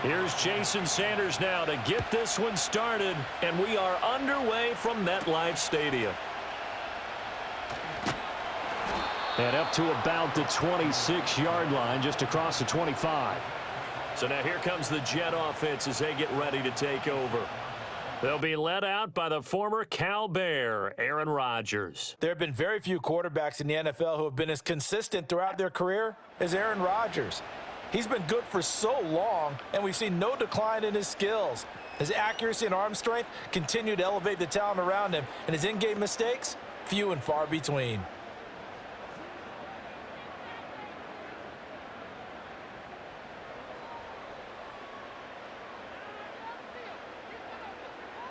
Here's Jason Sanders now to get this one started, and we are underway from MetLife Stadium. And up to about the 26-yard line, just across the 25. So now here comes the Jet offense as they get ready to take over. They'll be led out by the former Cal Bear, Aaron Rodgers. There have been very few quarterbacks in the NFL who have been as consistent throughout their career as Aaron Rodgers. He's been good for so long, and we've seen no decline in his skills. His accuracy and arm strength continue to elevate the talent around him, and his in-game mistakes, few and far between.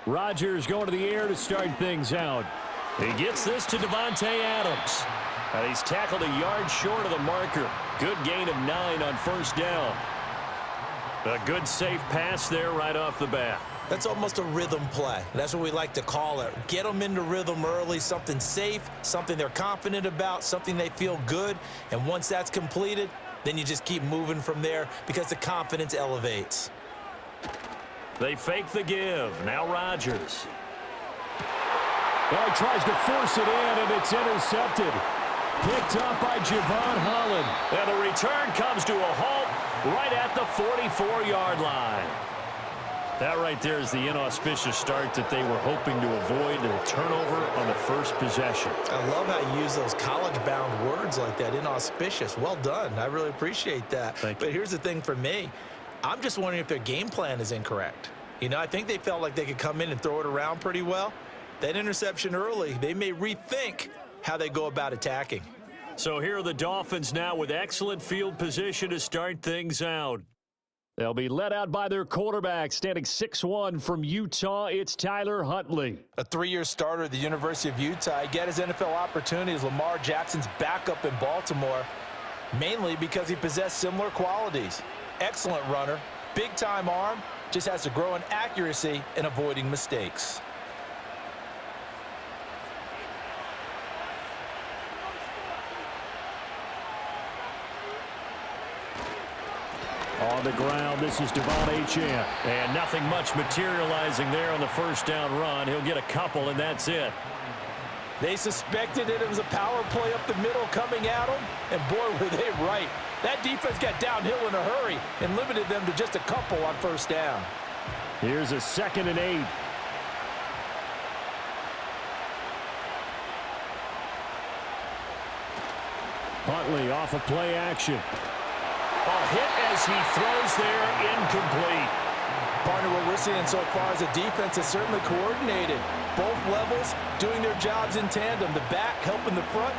Rodgers going to the air to start things out. He gets this to Devontae Adams. And he's tackled a yard short of the marker. Good gain of 9 on first down. A good safe pass there right off the bat. That's almost a rhythm play. That's what we like to call it. Get them into rhythm early, something safe, something they're confident about, something they feel good. And once that's completed, then you just keep moving from there because the confidence elevates. They fake the give. Now Rodgers. Well, he tries to force it in, and it's intercepted. Picked up by Javon Holland. And the return comes to a halt right at the 44-yard line. That right there is the inauspicious start that they were hoping to avoid, and a turnover on the first possession. I love how you use those college-bound words like that, inauspicious. Well done. I really appreciate that. Thank you. But here's the thing for me. I'm just wondering if their game plan is incorrect. You know, I think they felt like they could come in and throw it around pretty well. That interception early, they may rethink how they go about attacking. So here are the Dolphins now with excellent field position to start things out. They'll be led out by their quarterback, standing 6'1" from Utah. It's Tyler Huntley. A 3-year starter at the University of Utah. He got his NFL opportunity as Lamar Jackson's backup in Baltimore, mainly because he possessed similar qualities. Excellent runner, big-time arm, just has to grow in accuracy and avoiding mistakes. On the ground, this is Devon Achane. And nothing much materializing there on the first down run. He'll get a couple, and that's it. They suspected it was a power play up the middle coming at them, and boy, were they right. That defense got downhill in a hurry and limited them to just a couple on first down. Here's a 2nd and 8. Huntley off of play action. A hit as he throws there, incomplete. Partner, what we're seeing so far is a defense that's certainly coordinated. Both levels doing their jobs in tandem. The back helping the front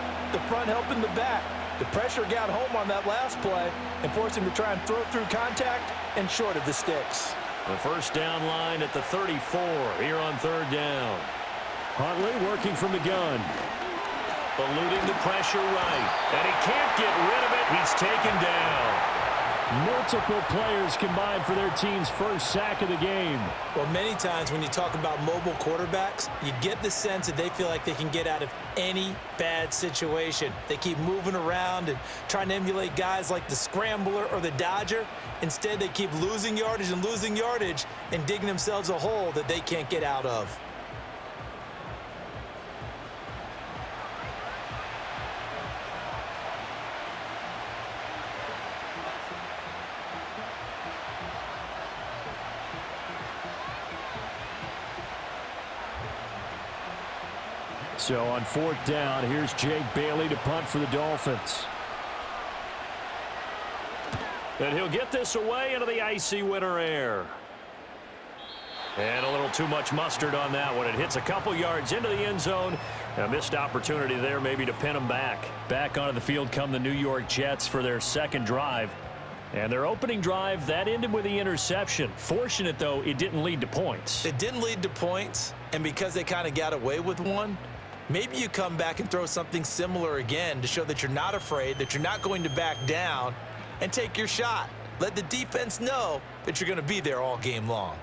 helping the back. The pressure got home on that last play and forced him to try and throw through contact and short of the sticks. The first down line at the 34 here on third down. Huntley working from the gun. Eluding the pressure right. And he can't get rid of it. He's taken down. Multiple players combined for their team's first sack of the game. Well, many times when you talk about mobile quarterbacks, you get the sense that they feel like they can get out of any bad situation. They keep moving around and trying to emulate guys like the Scrambler or the Dodger. Instead, they keep losing yardage and digging themselves a hole that they can't get out of. So on fourth down, here's Jake Bailey to punt for the Dolphins. And he'll get this away into the icy winter air. And a little too much mustard on that one. It hits a couple yards into the end zone. A missed opportunity there maybe to pin them back. Back onto the field come the New York Jets for their second drive. And their opening drive, that ended with the interception. Fortunate, though, it didn't lead to points. It didn't lead to points, and because they kind of got away with one, maybe you come back and throw something similar again to show that you're not afraid, that you're not going to back down, and take your shot. Let the defense know that you're going to be there all game long.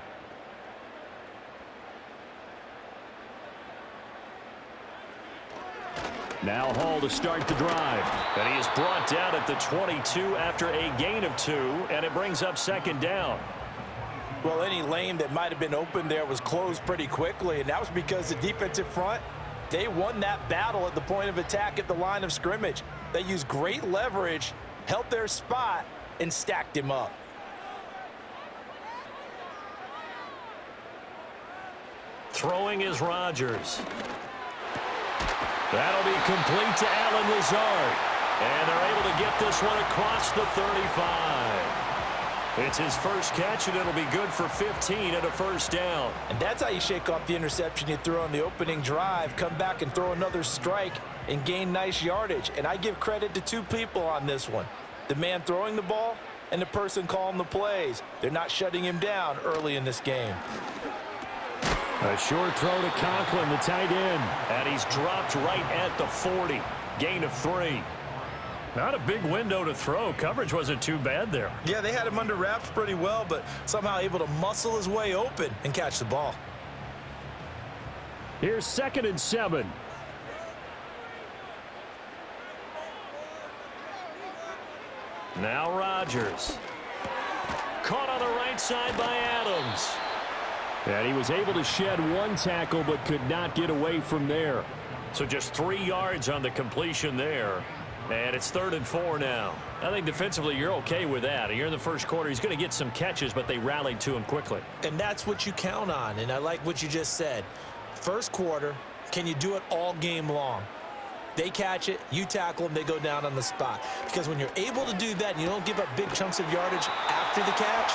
Now Hall to start the drive. And he is brought down at the 22 after a gain of 2, and it brings up second down. Well, any lane that might have been open there was closed pretty quickly, and that was because the defensive front, they won that battle at the point of attack at the line of scrimmage. They used great leverage, held their spot, and stacked him up. Throwing is Rodgers. That'll be complete to Allen Lazard. And they're able to get this one across the 35. It's his first catch, and it'll be good for 15 and a first down. And that's how you shake off the interception you threw on the opening drive, come back and throw another strike and gain nice yardage. And I give credit to two people on this one, the man throwing the ball and the person calling the plays. They're not shutting him down early in this game. A short throw to Conklin, the tight end. And he's dropped right at the 40. Gain of 3. Not a big window to throw. Coverage wasn't too bad there. Yeah, they had him under wraps pretty well, but somehow able to muscle his way open and catch the ball. Here's 2nd and 7. Now Rodgers. Caught on the right side by Adams. And he was able to shed one tackle but could not get away from there. So just 3 yards on the completion there. And it's 3rd and 4 now. I think defensively you're okay with that. You're in the first quarter. He's going to get some catches, but they rallied to him quickly. And that's what you count on, and I like what you just said. First quarter, can you do it all game long? They catch it, you tackle them, they go down on the spot. Because when you're able to do that and you don't give up big chunks of yardage after the catch,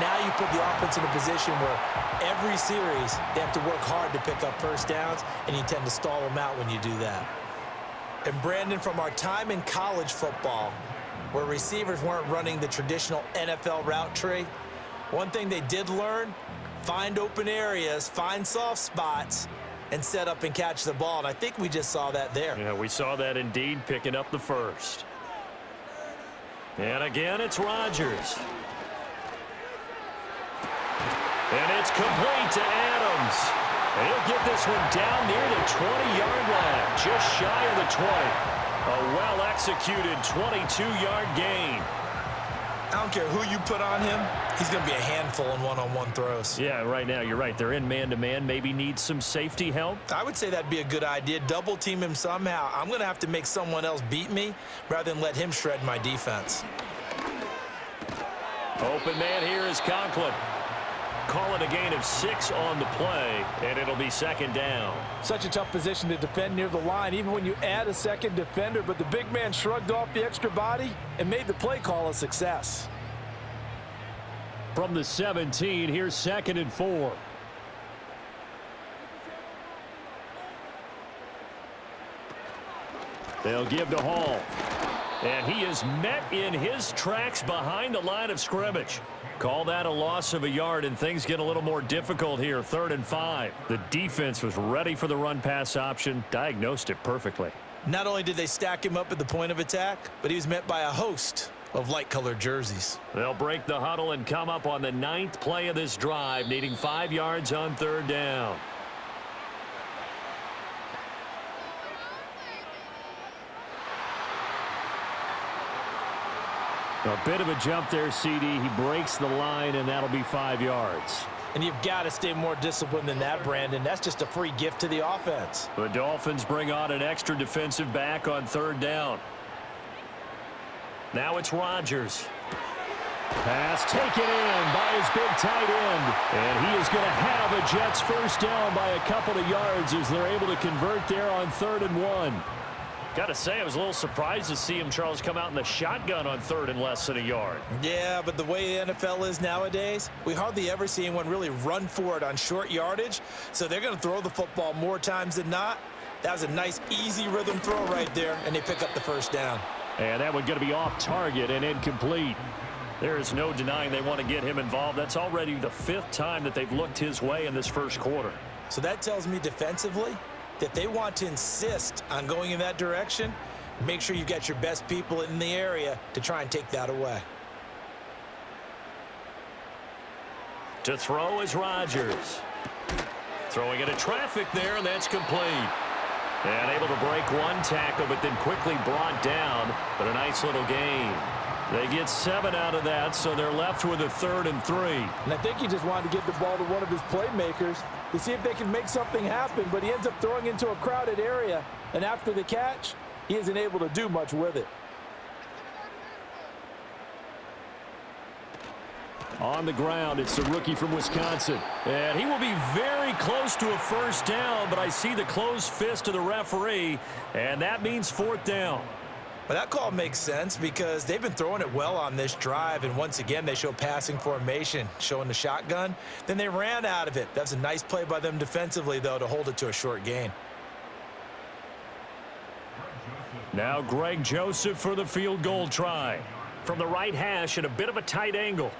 now you put the offense in a position where every series they have to work hard to pick up first downs, and you tend to stall them out when you do that. And Brandon, from our time in college football, where receivers weren't running the traditional NFL route tree, one thing they did learn, find open areas, find soft spots, and set up and catch the ball. And I think we just saw that there. Yeah, we saw that indeed, picking up the first. And again, it's Rodgers. And it's complete to Adams. And he'll get this one down near the 20-yard line, just shy of the 20. A well-executed 22-yard gain. I don't care who you put on him, he's going to be a handful in one-on-one throws. Yeah, right now, you're right. They're in man-to-man, maybe needs some safety help. I would say that'd be a good idea. Double team him somehow. I'm going to have to make someone else beat me rather than let him shred my defense. Open man here is Conklin. Call it a gain of 6 on the play, and it'll be 2nd down. Such a tough position to defend near the line, even when you add a second defender, but the big man shrugged off the extra body and made the play call a success. From the 17, here's 2nd and 4. They'll give to Hall. And he is met in his tracks behind the line of scrimmage. Call that a loss of a yard, and things get a little more difficult here. 3rd and 5. The defense was ready for the run-pass option, diagnosed it perfectly. Not only did they stack him up at the point of attack, but he was met by a host of light-colored jerseys. They'll break the huddle and come up on the 9th play of this drive, needing 5 yards on 3rd down. A bit of a jump there, CD. He breaks the line, and that'll be 5 yards. And you've got to stay more disciplined than that, Brandon. That's just a free gift to the offense. The Dolphins bring on an extra defensive back on 3rd down. Now it's Rodgers. Pass taken in by his big tight end. And he is going to have a Jets first down by a couple of yards as they're able to convert there on 3rd and 1. Got to say, I was a little surprised to see him, Charles, come out in the shotgun on 3rd and less than a yard. Yeah, but the way the NFL is nowadays, we hardly ever see anyone really run for it on short yardage. So they're going to throw the football more times than not. That was a nice, easy rhythm throw right there, and they pick up the first down. And that one going to be off target and incomplete. There is no denying they want to get him involved. That's already the 5th time that they've looked his way in this first quarter. So that tells me defensively that they want to insist on going in that direction. Make sure you've got your best people in the area to try and take that away. To throw is Rodgers. Throwing into traffic there, and that's complete. And able to break one tackle, but then quickly brought down, but a nice little gain. They get 7 out of that, so they're left with a 3rd and 3. And I think he just wanted to get the ball to one of his playmakers to see if they can make something happen, but he ends up throwing into a crowded area, and after the catch, he isn't able to do much with it. On the ground, it's the rookie from Wisconsin. And he will be very close to a first down, but I see the closed fist of the referee, and that means 4th down. But that call makes sense because they've been throwing it well on this drive, and once again, they show passing formation, showing the shotgun. Then they ran out of it. That was a nice play by them defensively, though, to hold it to a short gain. Now Greg Joseph for the field goal try. From the right hash at a bit of a tight angle.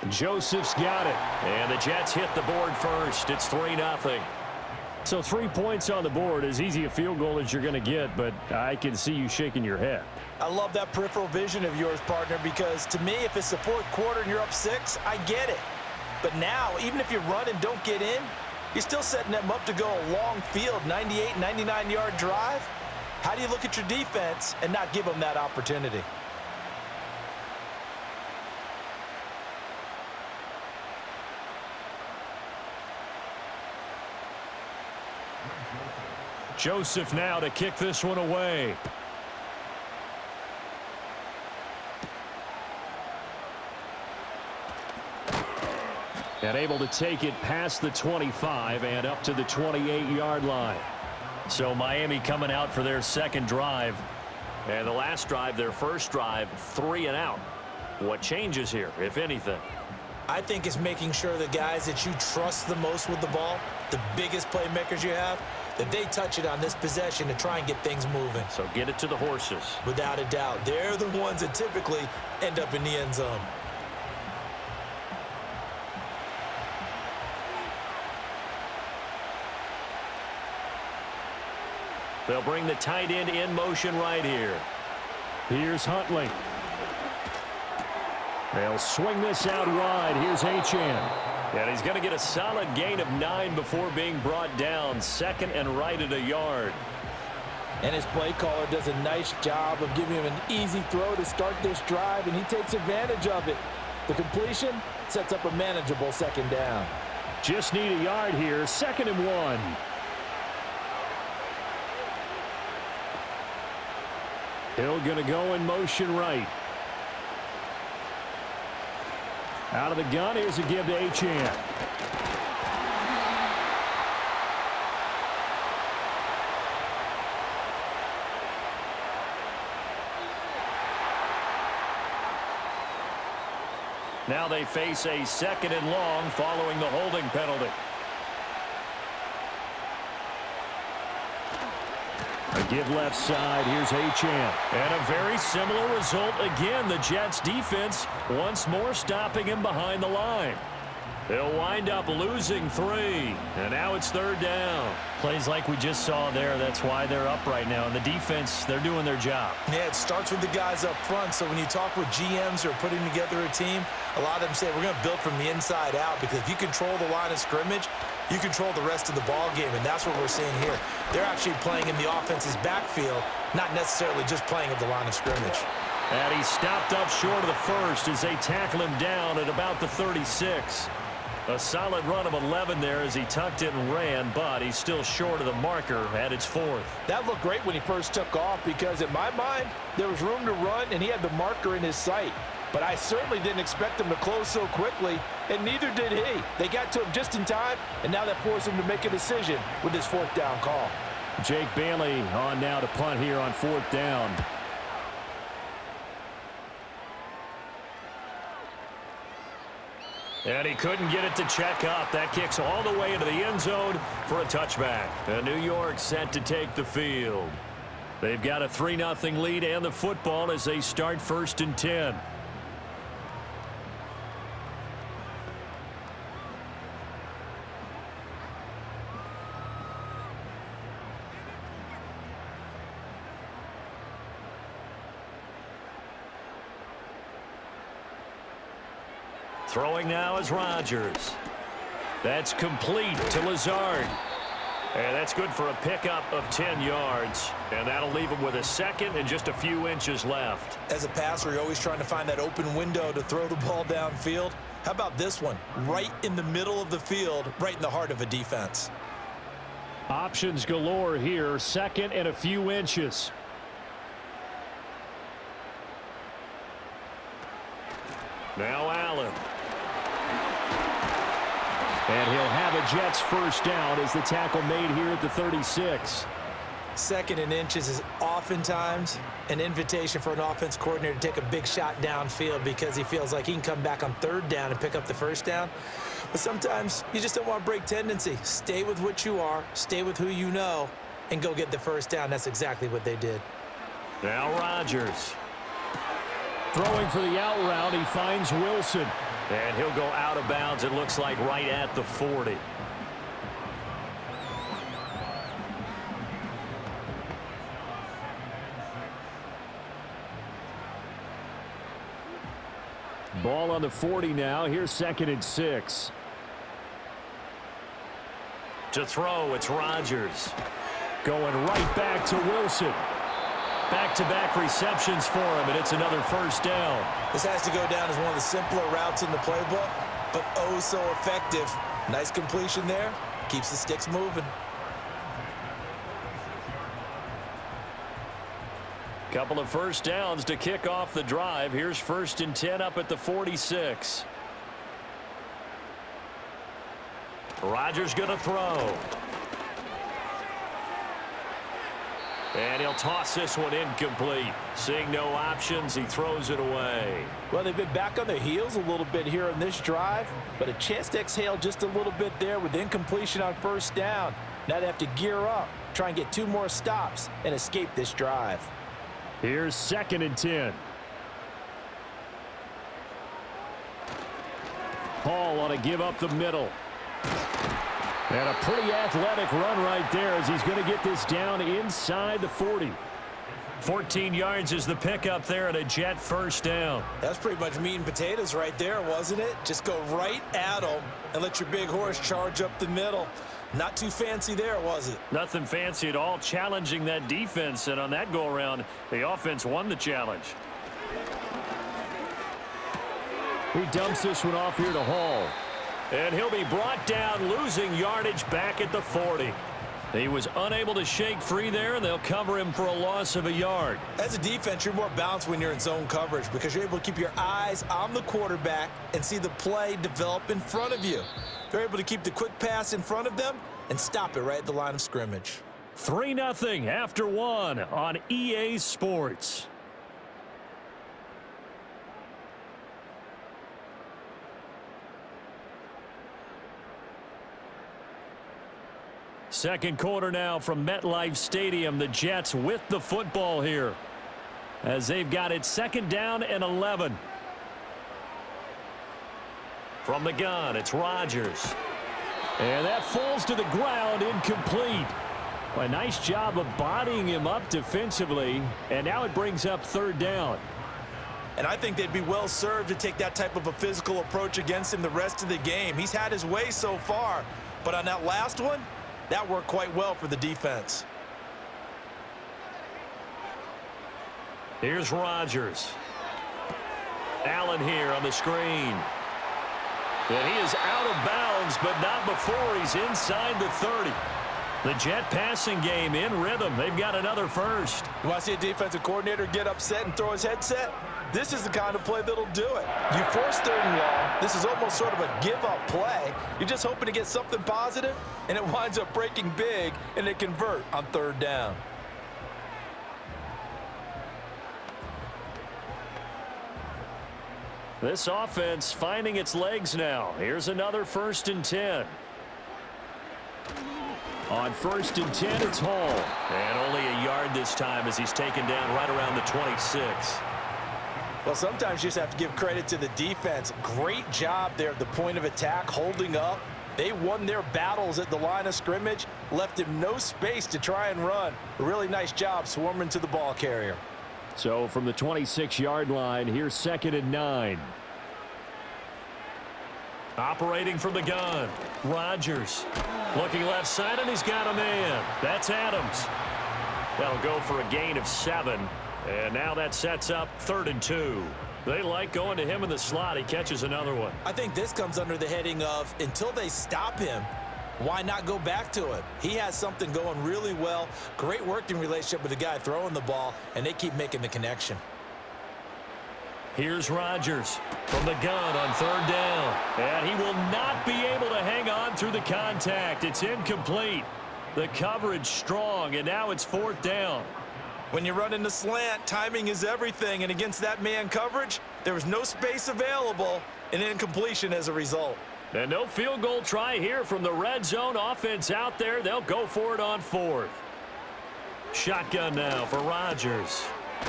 Joseph's got it, and the Jets hit the board first. It's 3-0. So 3 points on the board, as easy a field goal as you're going to get, but I can see you shaking your head. I love that peripheral vision of yours, partner, because to me, if it's the 4th quarter and you're up 6, I get it. But now, even if you run and don't get in, you're still setting them up to go a long field, 98, 99-yard drive. How do you look at your defense and not give them that opportunity? Joseph now to kick this one away. And able to take it past the 25 and up to the 28-yard line. So Miami coming out for their second drive. And the last drive, their first drive, 3 and out. What changes here, if anything? I think it's making sure the guys that you trust the most with the ball, the biggest playmakers you have, that they touch it on this possession to try and get things moving. So get it to the horses. Without a doubt. They're the ones that typically end up in the end zone. They'll bring the tight end in motion right here. Here's Huntley. They'll swing this out wide. Here's Achane. And he's going to get a solid gain of 9 before being brought down. 2nd and right at a yard. And his play caller does a nice job of giving him an easy throw to start this drive, and he takes advantage of it. The completion sets up a manageable 2nd down. Just need a yard here. 2nd and 1. Hill going to go in motion right. Out of the gun, here's a give to Achane. Now they face a 2nd and long following the holding penalty. A give left side. Here's Achane. And a very similar result again. The Jets defense once more stopping him behind the line. They'll wind up losing 3. And now it's 3rd down. Plays like we just saw there. That's why they're up right now. And the defense, they're doing their job. Yeah, it starts with the guys up front. So when you talk with GMs who are putting together a team, a lot of them say we're going to build from the inside out, because if you control the line of scrimmage, you control the rest of the ball game, and that's what we're seeing here. They're actually playing in the offense's backfield, not necessarily just playing at the line of scrimmage. And he stopped up short of the first as they tackle him down at about the 36. A solid run of 11 there as he tucked it and ran, but he's still short of the marker at its 4th. That looked great when he first took off, because in my mind, there was room to run, and he had the marker in his sight. But I certainly didn't expect him to close so quickly, and neither did he. They got to him just in time, and now that forced him to make a decision with his 4th down call. Jake Bailey on now to punt here on 4th down. And he couldn't get it to check up. That kicks all the way into the end zone for a touchback. And New York set to take the field. They've got a 3-0 lead and the football as they start 1st and 10. Throwing now is Rodgers. That's complete to Lazard. And that's good for a pickup of 10 yards. And that'll leave him with a second and just a few inches left. As a passer, you're always trying to find that open window to throw the ball downfield. How about this one? Right in the middle of the field, right in the heart of a defense. Options galore here. Second and a few inches. Now Allen. And he'll have a Jets first down as the tackle made here at the 36. Second and inches is oftentimes an invitation for an offense coordinator to take a big shot downfield because he feels like he can come back on third down and pick up the first down. But sometimes you just don't want to break tendency. Stay with what you are, stay with who you know, and go get the first down. That's exactly what they did. Now Rodgers. Throwing for the out route, he finds Wilson. And he'll go out of bounds, it looks like, right at the 40. Ball on the 40 now. Here's 2nd and 6. To throw, it's Rodgers. Going right back to Wilson. Back-to-back receptions for him, and it's another first down. This has to go down as one of the simpler routes in the playbook, but oh so effective. Nice completion there. Keeps the sticks moving. Couple of first downs to kick off the drive. Here's 1st and 10 up at the 46. Rodgers going to throw. And he'll toss this one incomplete. Seeing no options, he throws it away. Well, they've been back on their heels a little bit here on this drive, but a chance to exhale just a little bit there with incompletion on first down. Now they have to gear up, try and get 2 more stops, and escape this drive. Here's 2nd and 10. Hall on a give up the middle. And a pretty athletic run right there as he's going to get this down inside the 40. 14 yards is the pickup there and a Jet first down. That's pretty much meat and potatoes right there, wasn't it? Just go right at them and let your big horse charge up the middle. Not too fancy there, was it? Nothing fancy at all, challenging that defense. And on that go-around, the offense won the challenge. He dumps this one off here to Hall. And he'll be brought down, losing yardage back at the 40. He was unable to shake free there, and they'll cover him for a loss of a yard. As a defense, you're more balanced when you're in zone coverage because you're able to keep your eyes on the quarterback and see the play develop in front of you. They're able to keep the quick pass in front of them and stop it right at the line of scrimmage. 3-0 after 1 on EA Sports. Second quarter now from MetLife Stadium. The Jets with the football here as they've got it 2nd down and 11. From the gun, it's Rodgers. And that falls to the ground, incomplete. A nice job of bodying him up defensively, and now it brings up 3rd down. And I think they'd be well served to take that type of a physical approach against him the rest of the game. He's had his way so far, but on that last one, that worked quite well for the defense. Here's Rodgers. Allen here on the screen. And he is out of bounds, but not before he's inside the 30. The Jet passing game in rhythm. They've got another first. You want to see a defensive coordinator get upset and throw his headset? This is the kind of play that'll do it. You force 3rd and long. This is almost sort of a give-up play. You're just hoping to get something positive, and it winds up breaking big, and they convert on 3rd down. This offense finding its legs now. Here's another 1st and 10. On 1st and 10, it's Hall. And only a yard this time as he's taken down right around the 26. Well, sometimes you just have to give credit to the defense. Great job there at the point of attack, holding up. They won their battles at the line of scrimmage, left him no space to try and run. A really nice job swarming to the ball carrier. So from the 26-yard line, here's 2nd and 9. Operating from the gun, Rodgers. Looking left side, and he's got a man. That's Adams. That'll go for a gain of 7. And now that sets up 3rd and 2. They like going to him in the slot. He catches another one. I think this comes under the heading of until they stop him, why not go back to him? He has something going really well. Great working relationship with the guy throwing the ball, and they keep making the connection. Here's Rodgers from the gun on 3rd down. And he will not be able to hang on through the contact. It's incomplete. The coverage strong, and now it's 4th down. When you run in the slant, timing is everything, and against that man coverage, there was no space available, and incompletion as a result. And no field goal try here from the red zone offense out there. They'll go for it on 4th. Shotgun now for Rodgers.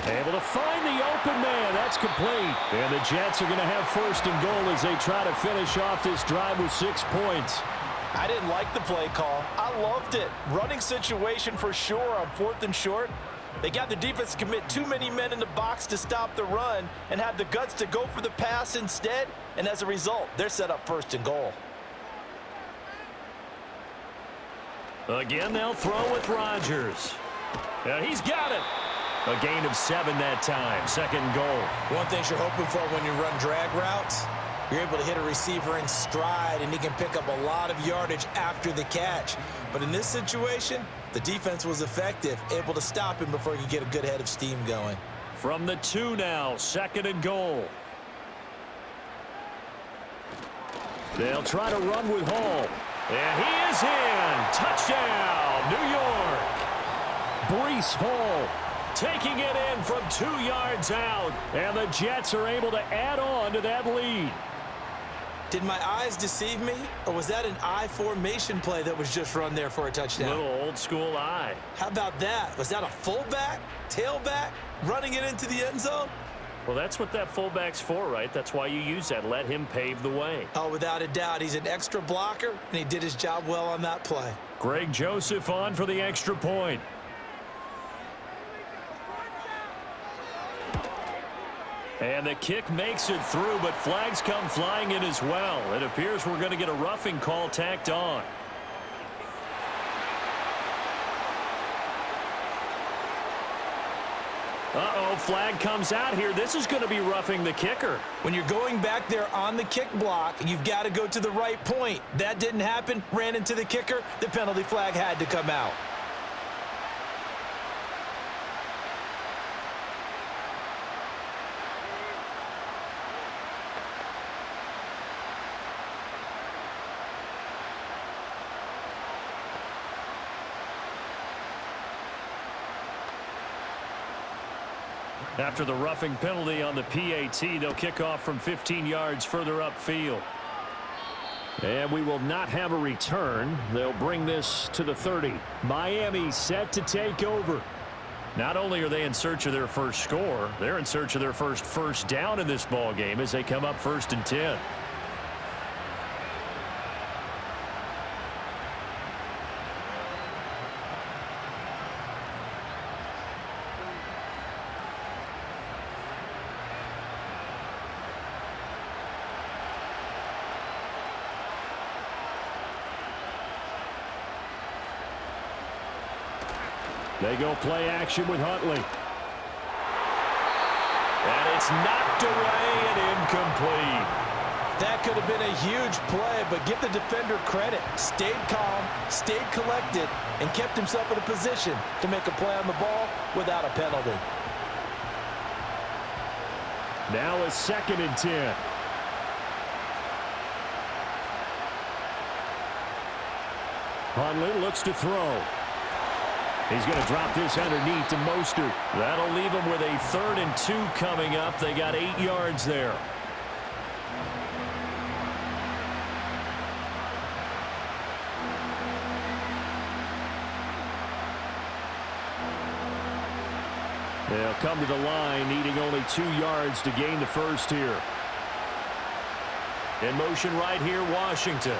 Able to find the open man. That's complete. And the Jets are going to have 1st and goal as they try to finish off this drive with 6 points. I didn't like the play call. I loved it. Running situation for sure on 4th and short. They got the defense to commit too many men in the box to stop the run and had the guts to go for the pass instead. And as a result, they're set up 1st and goal. Again, they'll throw with Rodgers. And he's got it. A gain of 7 that time. 2nd and goal. One thing you're hoping for when you run drag routes, you're able to hit a receiver in stride, and he can pick up a lot of yardage after the catch. But in this situation, the defense was effective, able to stop him before he could get a good head of steam going. From the 2 now, 2nd and goal. They'll try to run with Hall. And he is in. Touchdown, New York. Breece Hall taking it in from 2 yards out. And the Jets are able to add on to that lead. Did my eyes deceive me, or was that an I formation play that was just run there for a touchdown? Little old school eye. How about that? Was that a fullback, tailback, running it into the end zone? Well, that's what that fullback's for, right? That's why you use that. Let him pave the way. Oh, without a doubt. He's an extra blocker, and he did his job well on that play. Greg Joseph on for the extra point. And the kick makes it through, but flags come flying in as well. It appears we're going to get a roughing call tacked on. Uh-oh, flag comes out here. This is going to be roughing the kicker. When you're going back there on the kick block, you've got to go to the right point. That didn't happen, ran into the kicker. The penalty flag had to come out. After the roughing penalty on the PAT, they'll kick off from 15 yards further upfield. And we will not have a return. They'll bring this to the 30. Miami set to take over. Not only are they in search of their first score, they're in search of their first down in this ball game as they come up 1st and 10. They go play action with Huntley. And it's knocked away and incomplete. That could have been a huge play, but give the defender credit. Stayed calm, stayed collected, and kept himself in a position to make a play on the ball without a penalty. Now a 2nd and 10. Huntley looks to throw. He's going to drop this underneath to Mostert. That'll leave him with a 3rd and 2 coming up. They got 8 yards there. They'll come to the line, needing only 2 yards to gain the first here. In motion right here, Washington.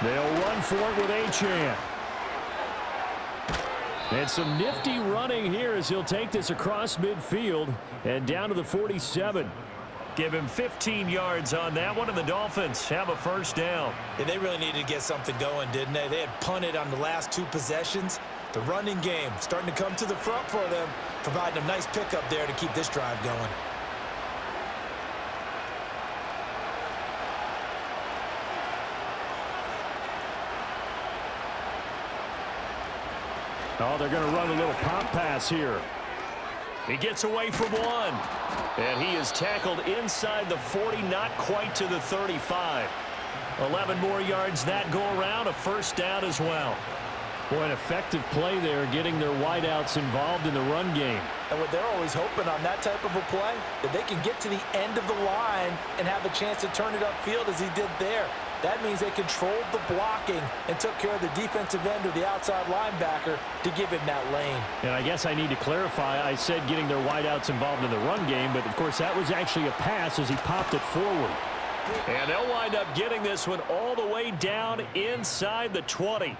They'll run for it with Achane. And some nifty running here as he'll take this across midfield and down to the 47. Give him 15 yards on that one, and the Dolphins have a first down. Yeah, they really needed to get something going, didn't they? They had punted on the last 2 possessions. The running game starting to come to the front for them, providing a nice pickup there to keep this drive going. Oh, they're going to run a little pop pass here. He gets away from one. And he is tackled inside the 40, not quite to the 35. 11 more yards that go around, a first down as well. Boy, an effective play there, getting their wideouts involved in the run game. And what they're always hoping on that type of a play, that they can get to the end of the line and have a chance to turn it upfield as he did there. That means they controlled the blocking and took care of the defensive end or the outside linebacker to give him that lane. And I guess I need to clarify, I said getting their wideouts involved in the run game, but of course that was actually a pass as he popped it forward. And they'll wind up getting this one all the way down inside the 20.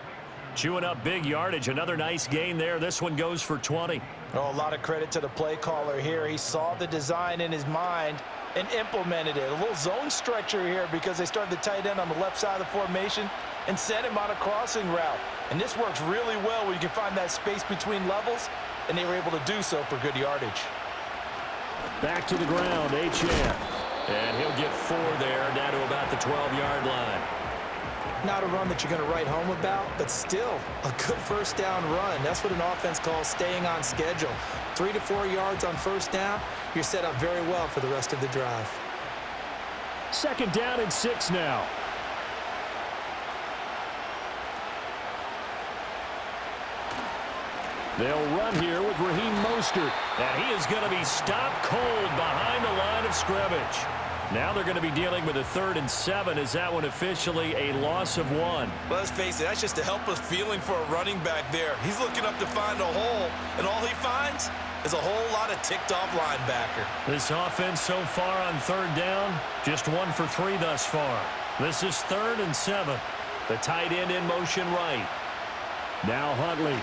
Chewing up big yardage. Another nice gain there. This one goes for 20. Oh, a lot of credit to the play caller here. He saw the design in his mind and implemented it. A little zone stretcher here because they started the tight end on the left side of the formation and sent him on a crossing route. And this works really well where you can find that space between levels, and they were able to do so for good yardage. Back to the ground, H.A. And he'll get 4 there, down to about the 12-yard line. Not a run that you're going to write home about, but still a good first down run. That's what an offense calls staying on schedule. 3 to 4 yards on first down, you're set up very well for the rest of the drive. Second down and 6 now. They'll run here with Raheem Mostert. And he is going to be stopped cold behind the line of scrimmage. Now they're going to be dealing with a 3rd and 7. Is that one officially a loss of 1? Well, let's face it, that's just a helpless feeling for a running back there. He's looking up to find a hole, and all he finds is a whole lot of ticked-off linebacker. This offense so far on 3rd down, just 1 for 3 thus far. This is 3rd and 7. The tight end in motion right. Now Huntley.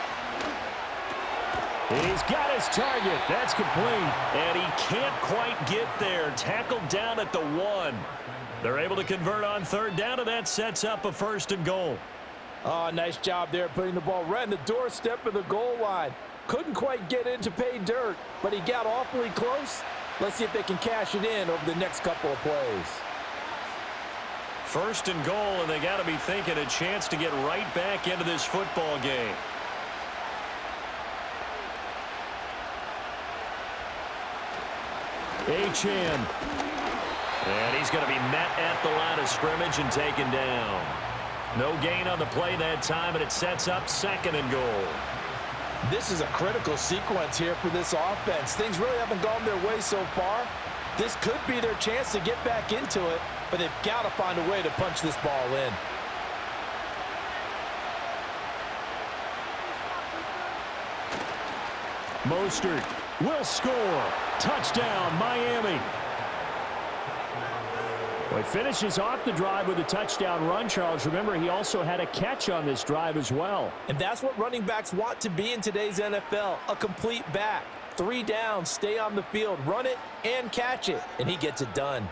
He's got his target. That's complete. And he can't quite get there. Tackled down at the 1. They're able to convert on 3rd down, and that sets up a 1st and goal. Oh, nice job there putting the ball right in the doorstep of the goal line. Couldn't quite get in to pay dirt, but he got awfully close. Let's see if they can cash it in over the next couple of plays. 1st and goal, and they got to be thinking a chance to get right back into this football game. Achane. And he's going to be met at the line of scrimmage and taken down. No gain on the play that time, and it sets up 2nd and goal. This is a critical sequence here for this offense. Things really haven't gone their way so far. This could be their chance to get back into it, but they've got to find a way to punch this ball in. Mostert will score. Touchdown, Miami. Well, he finishes off the drive with a touchdown run, Charles. Remember, he also had a catch on this drive as well. And that's what running backs want to be in today's NFL, a complete back. 3 downs, stay on the field, run it, and catch it. And he gets it done.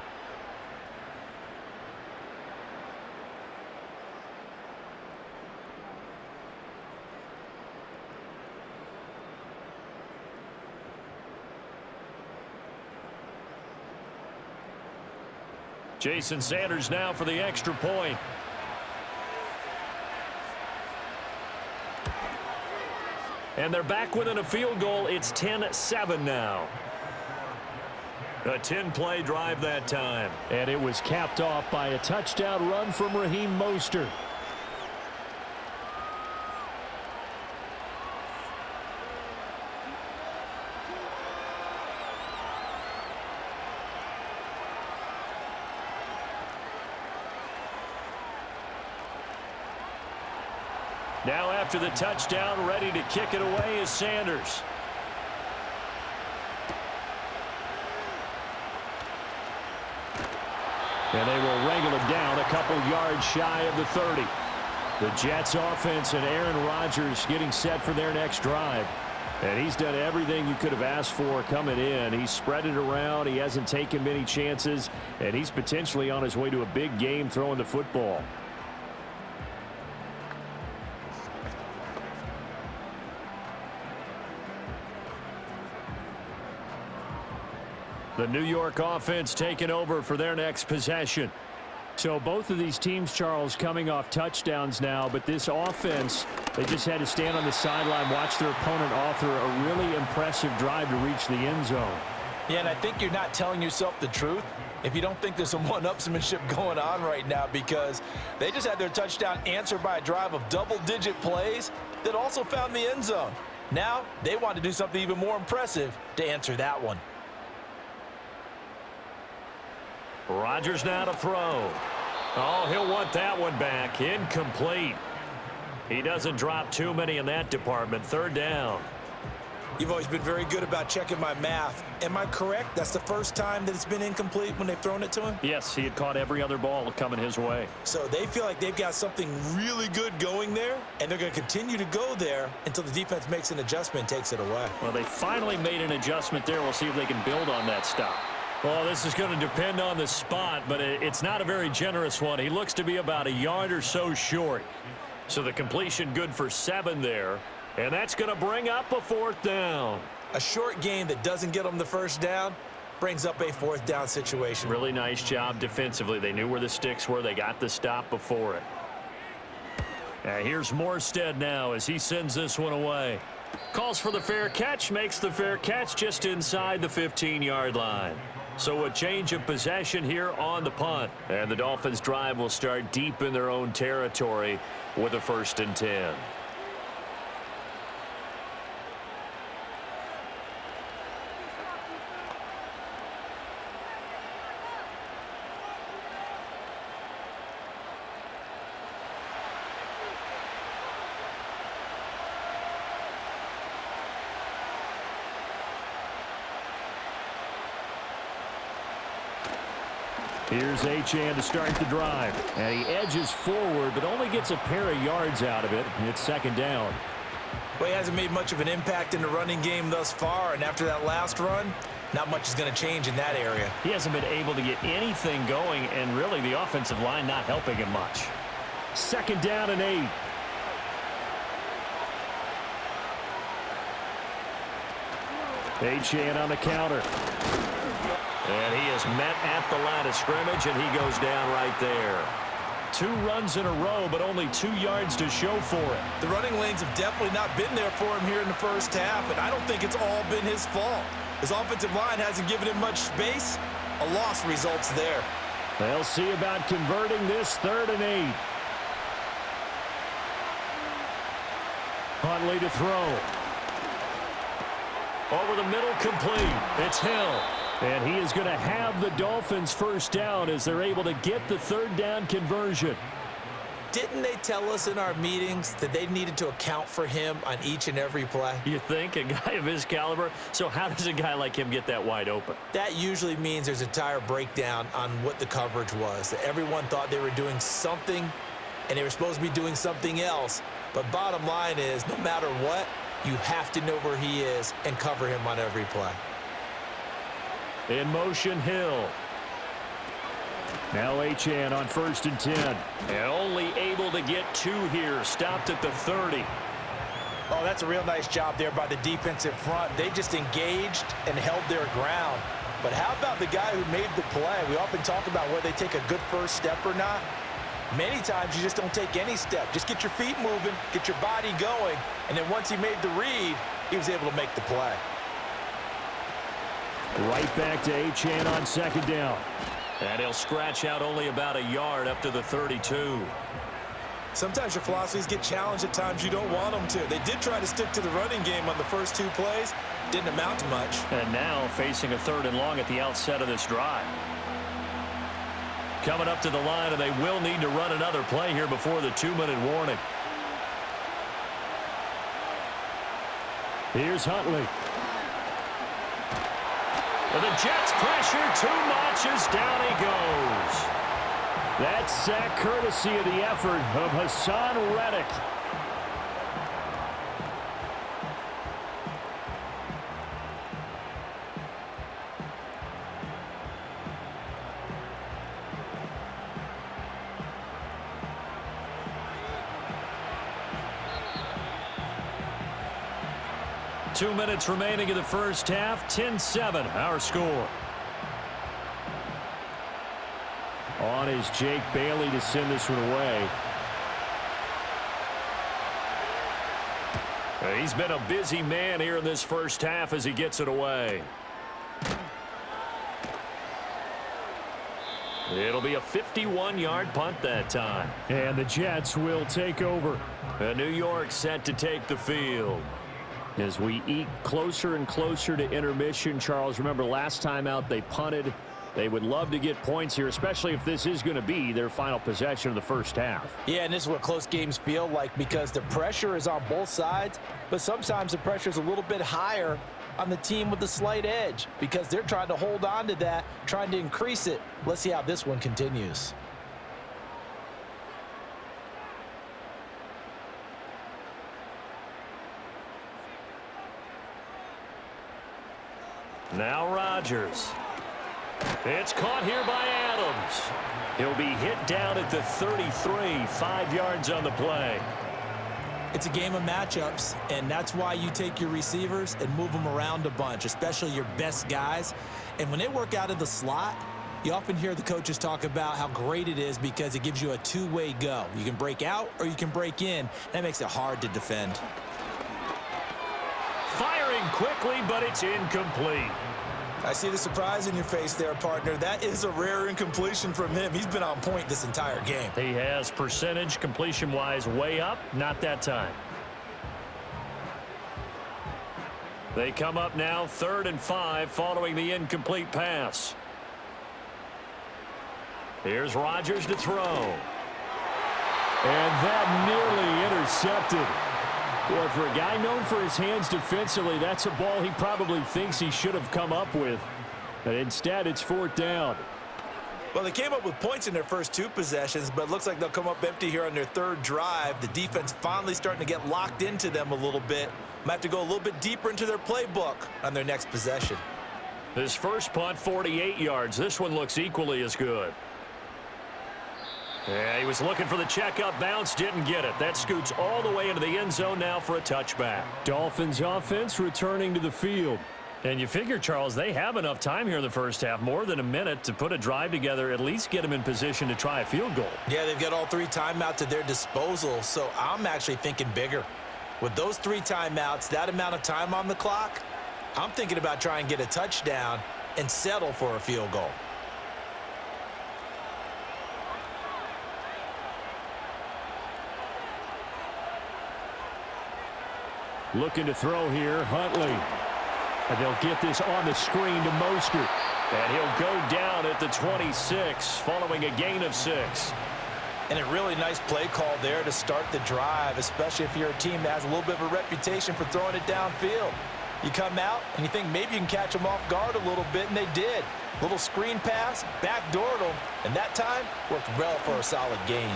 Jason Sanders now for the extra point. And they're back within a field goal. It's 10-7 now. A 10-play drive that time. And it was capped off by a touchdown run from Raheem Mostert. Now after the touchdown, ready to kick it away is Sanders. And they will wrangle him down a couple yards shy of the 30. The Jets offense and Aaron Rodgers getting set for their next drive. And he's done everything you could have asked for coming in. He's spread it around. He hasn't taken many chances. And he's potentially on his way to a big game throwing the football. The New York offense taking over for their next possession. So both of these teams, Charles, coming off touchdowns now, but this offense, they just had to stand on the sideline, watch their opponent author a really impressive drive to reach the end zone. Yeah, and I think you're not telling yourself the truth if you don't think there's some one-upsmanship going on right now, because they just had their touchdown answered by a drive of double-digit plays that also found the end zone. Now they want to do something even more impressive to answer that one. Rodgers now to throw. Oh, he'll want that one back. Incomplete. He doesn't drop too many in that department. Third down. You've always been very good about checking my math. Am I correct? That's the first time that it's been incomplete when they've thrown it to him? Yes, he had caught every other ball coming his way. So they feel like they've got something really good going there, and they're going to continue to go there until the defense makes an adjustment and takes it away. Well, they finally made an adjustment there. We'll see if they can build on that stop. Well, this is going to depend on the spot, but it's not a very generous one. He looks to be about a yard or so short. So the completion good for 7 there, and that's going to bring up a fourth down. A short game that doesn't get them the first down brings up a fourth down situation. Really nice job defensively. They knew where the sticks were. They got the stop before it. Here's Morstead now as he sends this one away. Calls for the fair catch, makes the fair catch just inside the 15-yard line. So a change of possession here on the punt. And the Dolphins drive will start deep in their own territory with a 1st and 10. Here's Achane to start the drive. And he edges forward, but only gets a pair of yards out of it. It's 2nd down. Well, he hasn't made much of an impact in the running game thus far, and after that last run, not much is going to change in that area. He hasn't been able to get anything going, and really the offensive line not helping him much. 2nd down and 8. Achane on the counter. And he is met at the line of scrimmage, and he goes down right there. 2 runs in a row, but only 2 yards to show for it. The running lanes have definitely not been there for him here in the first half, and I don't think it's all been his fault. His offensive line hasn't given him much space. A loss results there. They'll see about converting this 3rd and 8. Huntley to throw. Over the middle, complete. It's Hill. And he is going to have the Dolphins first down as they're able to get the 3rd down conversion. Didn't they tell us in our meetings that they needed to account for him on each and every play? You think? A guy of his caliber? So how does a guy like him get that wide open? That usually means there's a entire breakdown on what the coverage was. That everyone thought they were doing something, and they were supposed to be doing something else. But bottom line is, no matter what, you have to know where he is and cover him on every play. In motion, Hill. Now Achane on 1st and 10. And only able to get 2 here. Stopped at the 30. Oh, that's a real nice job there by the defensive front. They just engaged and held their ground. But how about the guy who made the play? We often talk about whether they take a good first step or not. Many times you just don't take any step. Just get your feet moving, get your body going, and then once he made the read, he was able to make the play. Right back to Achane on 2nd down. And he'll scratch out only about a yard up to the 32. Sometimes your philosophies get challenged at times you don't want them to. They did try to stick to the running game on the first 2 plays. Didn't amount to much. And now facing a 3rd and long at the outset of this drive. Coming up to the line, and they will need to run another play here before the 2-minute warning. Here's Huntley. And the Jets pressure too much as down he goes. That's sack courtesy of the effort of Hassan Reddick. 2 minutes remaining in the first half. 10-7, our score. On is Jake Bailey to send this one away. He's been a busy man here in this first half as he gets it away. It'll be a 51-yard punt that time. And the Jets will take over. New York set to take the field. As we eke closer and closer to intermission, Charles, remember last time out they punted. They would love to get points here, especially if this is going to be their final possession of the first half. Yeah, and this is what close games feel like because the pressure is on both sides, but sometimes the pressure is a little bit higher on the team with the slight edge because they're trying to hold on to that, trying to increase it. Let's see how this one continues. Now Rodgers. It's caught here by Adams. He'll be hit down at the 33, 5 yards on the play. It's a game of matchups, and that's why you take your receivers and move them around a bunch, especially your best guys. And when they work out of the slot, you often hear the coaches talk about how great it is because it gives you a two-way go. You can break out or you can break in. That makes it hard to defend. Firing quickly, but it's incomplete. I see the surprise in your face there, partner. That is a rare incompletion from him. He's been on point this entire game. He has percentage completion-wise way up, not that time. They come up now 3rd and 5 following the incomplete pass. Here's Rodgers to throw. And that nearly intercepted. Well, for a guy known for his hands defensively, that's a ball he probably thinks he should have come up with. But instead, it's 4th down. Well, they came up with points in their first 2 possessions, but it looks like they'll come up empty here on their 3rd drive. The defense finally starting to get locked into them a little bit. Might have to go a little bit deeper into their playbook on their next possession. This first punt, 48 yards. This one looks equally as good. Yeah, he was looking for the check-up bounce, didn't get it. That scoots all the way into the end zone now for a touchback. Dolphins offense returning to the field. And you figure, Charles, they have enough time here in the first half, more than a minute, to put a drive together, at least get them in position to try a field goal. Yeah, they've got all 3 timeouts at their disposal, so I'm actually thinking bigger. With those 3 timeouts, that amount of time on the clock, I'm thinking about trying to get a touchdown and settle for a field goal. Looking to throw here, Huntley. And they'll get this on the screen to Mostert. And he'll go down at the 26, following a gain of 6. And a really nice play call there to start the drive, especially if you're a team that has a little bit of a reputation for throwing it downfield. You come out and you think maybe you can catch them off guard a little bit, and they did. Little screen pass, backdoored them, and that time worked well for a solid gain.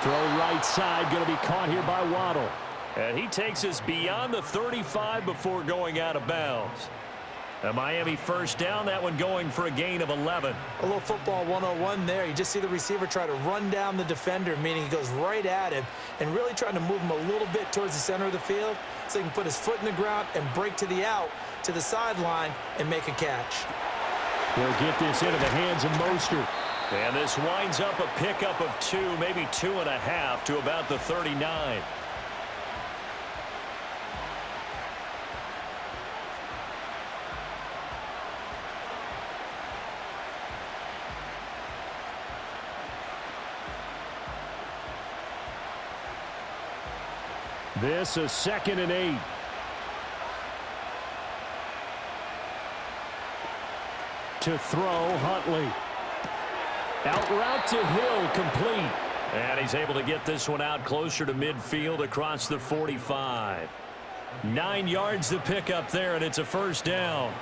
Throw right side, going to be caught here by Waddle. And he takes us beyond the 35 before going out of bounds. A Miami first down, that one going for a gain of 11. A little football 101 there. You just see the receiver try to run down the defender, meaning he goes right at him and really trying to move him a little bit towards the center of the field so he can put his foot in the ground and break to the out, to the sideline, and make a catch. They'll get this into the hands of Mostert. And this winds up a pickup of 2, maybe 2.5 to about the 39. This is 2nd and 8. To throw, Huntley. Out route to Hill, complete. And he's able to get this one out closer to midfield across the 45. 9 yards to pick up there, and it's a first down.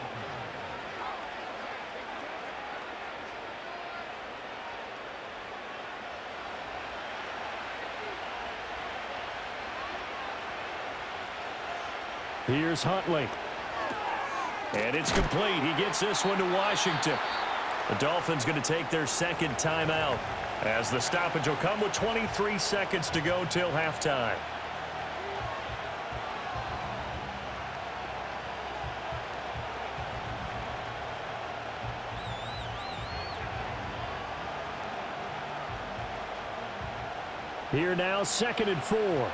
Here's Huntley. And it's complete. He gets this one to Washington. The Dolphins going to take their 2nd timeout as the stoppage will come with 23 seconds to go till halftime. Here now, 2nd and 4.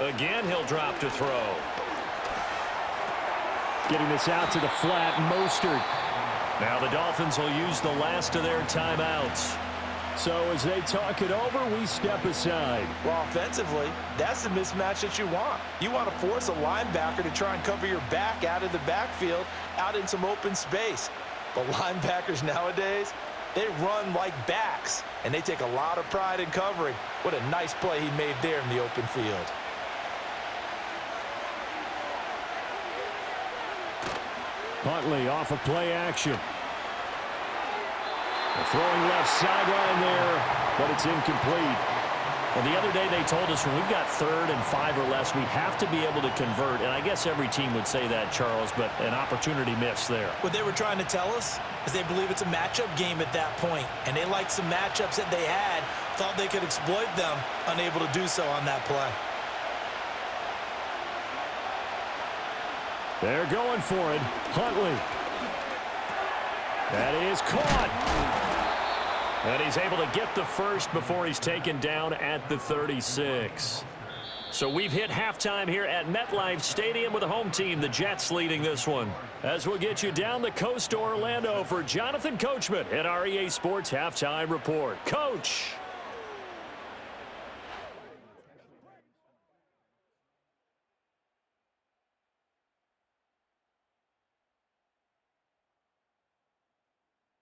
Again, he'll drop to throw. Getting this out to the flat, Mostert. Now the Dolphins will use the last of their timeouts. So as they talk it over, we step aside. Well, offensively, that's the mismatch that you want. You want to force a linebacker to try and cover your back out of the backfield, out in some open space. But linebackers nowadays, they run like backs, and they take a lot of pride in covering. What a nice play he made there in the open field. Huntley off of play action. Throwing left sideline there, but it's incomplete. Well, the other day they told us when we've got 3rd and 5 or less, we have to be able to convert. And I guess every team would say that, Charles, but an opportunity missed there. What they were trying to tell us is they believe it's a matchup game at that point, and they liked some matchups that they had, thought they could exploit them, unable to do so on that play. They're going for it. Huntley. That is caught. And he's able to get the first before he's taken down at the 36. So we've hit halftime here at MetLife Stadium with the home team, the Jets, leading this one. As we'll get you down the coast to Orlando for Jonathan Coachman at our EA Sports Halftime Report. Coach.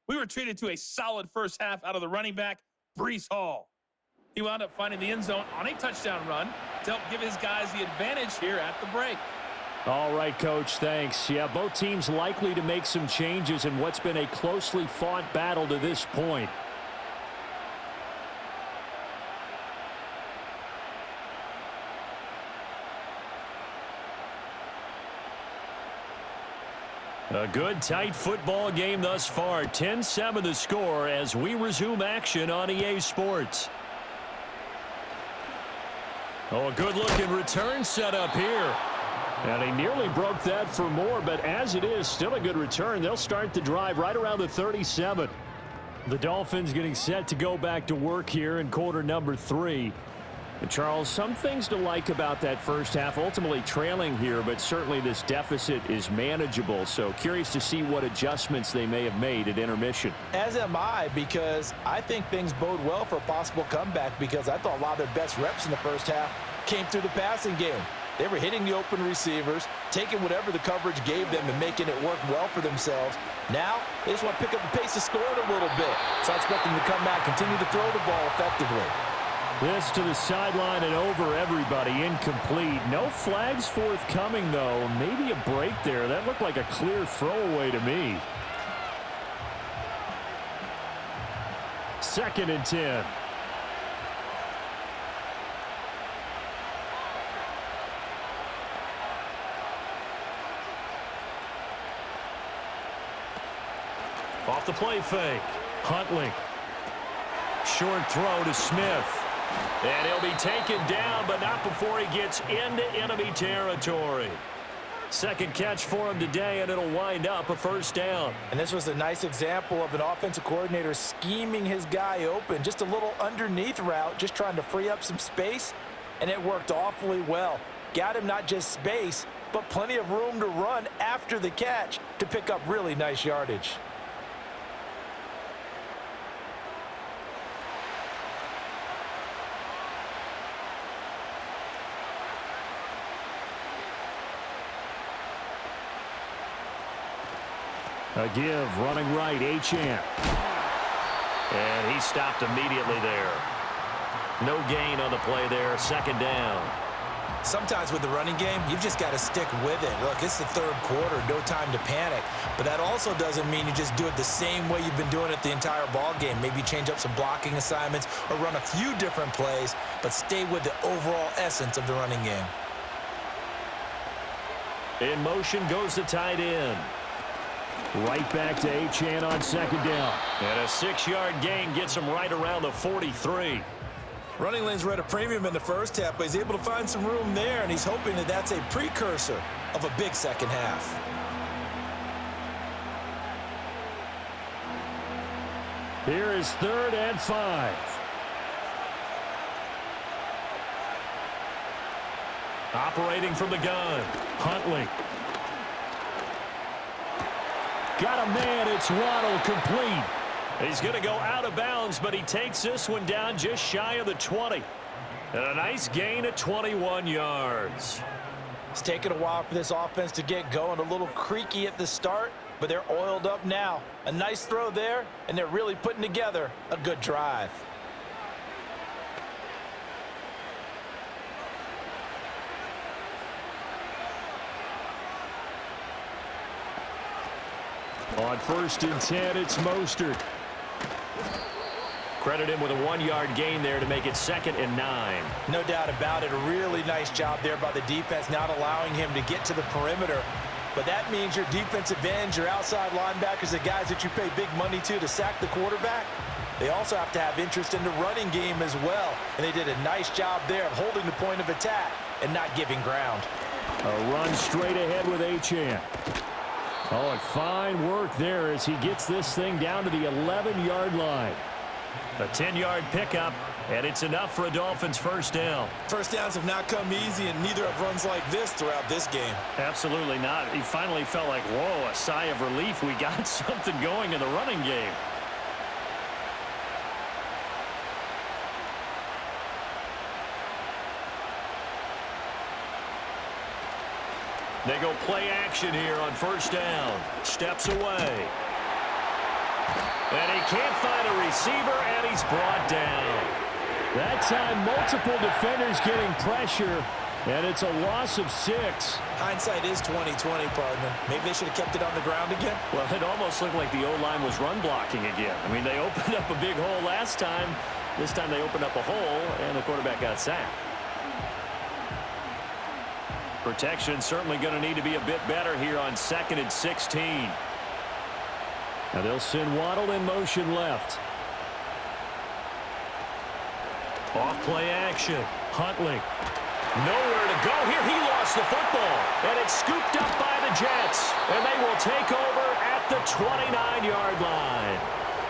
We were treated to a solid first half out of the running back, Breece Hall. He wound up finding the end zone on a touchdown run to help give his guys the advantage here at the break. All right, Coach, thanks. Yeah, both teams likely to make some changes in what's been a closely fought battle to this point. A good, tight football game thus far. 10-7 the score as we resume action on EA Sports. Oh, a good-looking return set up here. And he nearly broke that for more, but as it is, still a good return. They'll start the drive right around the 37. The Dolphins getting set to go back to work here in quarter number 3. And Charles, some things to like about that first half, ultimately trailing here, but certainly this deficit is manageable. So curious to see what adjustments they may have made at intermission. As am I, because I think things bode well for a possible comeback, because I thought a lot of their best reps in the first half came through the passing game. They were hitting the open receivers, taking whatever the coverage gave them and making it work well for themselves. Now, they just want to pick up the pace of scoring a little bit. So I expect them to come back, continue to throw the ball effectively. This to the sideline and over everybody, incomplete. No flags forthcoming, though. Maybe a break there. That looked like a clear throwaway to me. 2nd and 10. Off the play fake. Huntley. Short throw to Smith. And he'll be taken down, but not before he gets into enemy territory. Second catch for him today, and it'll wind up a first down. And this was a nice example of an offensive coordinator scheming his guy open. Just a little underneath route, just trying to free up some space, and it worked awfully well. Got him not just space, but plenty of room to run after the catch to pick up really nice yardage. A give, running right, Achane. And he stopped immediately there. No gain on the play there, second down. Sometimes with the running game, you've just got to stick with it. Look, it's the third quarter, no time to panic. But that also doesn't mean you just do it the same way you've been doing it the entire ball game. Maybe change up some blocking assignments or run a few different plays, but stay with the overall essence of the running game. In motion goes the tight end. Right back to Achane on second down. And a 6-yard gain gets him right around the 43. Running lanes were at a premium in the first half, but he's able to find some room there, and he's hoping that that's a precursor of a big second half. Here is 3rd and 5. Operating from the gun, Huntley. Got a man, it's Waddle, complete. He's going to go out of bounds, but he takes this one down just shy of the 20. And a nice gain of 21 yards. It's taken a while for this offense to get going. A little creaky at the start, but they're oiled up now. A nice throw there, and they're really putting together a good drive. On 1st and 10, it's Mostert. Credit him with a 1-yard gain there to make it 2nd and 9. No doubt about it. A really nice job there by the defense, not allowing him to get to the perimeter. But that means your defensive ends, your outside linebackers, the guys that you pay big money to sack the quarterback, they also have to have interest in the running game as well. And they did a nice job there of holding the point of attack and not giving ground. A run straight ahead with Achane. Oh, and fine work there as he gets this thing down to the 11-yard line. A 10-yard pickup, and it's enough for a Dolphins first down. First downs have not come easy, and neither have runs like this throughout this game. Absolutely not. He finally felt like, whoa, a sigh of relief. We got something going in the running game. They go play action here on first down. Steps away. And he can't find a receiver, and he's brought down. That time, multiple defenders getting pressure, and it's a loss of 6. Hindsight is 20/20, partner. Maybe they should have kept it on the ground again. Well, it almost looked like the O-line was run blocking again. I mean, they opened up a big hole last time. This time they opened up a hole, and the quarterback got sacked. Protection certainly going to need to be a bit better here on 2nd and 16. Now they'll send Waddle in motion left. Off play action. Huntley. Nowhere to go here. He lost the football. And it's scooped up by the Jets. And they will take over at the 29-yard line.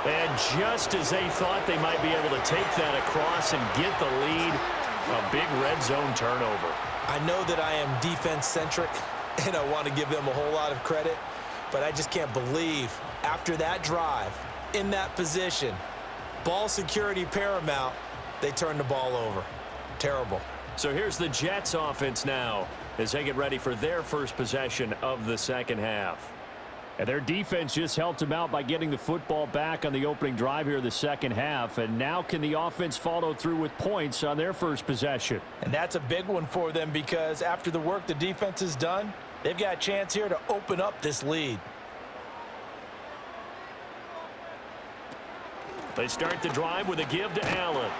And just as they thought they might be able to take that across and get the lead, a big red zone turnover. I know that I am defense-centric, and I want to give them a whole lot of credit, but I just can't believe after that drive, in that position, ball security paramount, they turn the ball over. Terrible. So here's the Jets offense now as they get ready for their first possession of the second half. And their defense just helped them out by getting the football back on the opening drive here in the second half. And now can the offense follow through with points on their first possession? And that's a big one for them because after the work the defense has done, they've got a chance here to open up this lead. They start the drive with a give to Allen.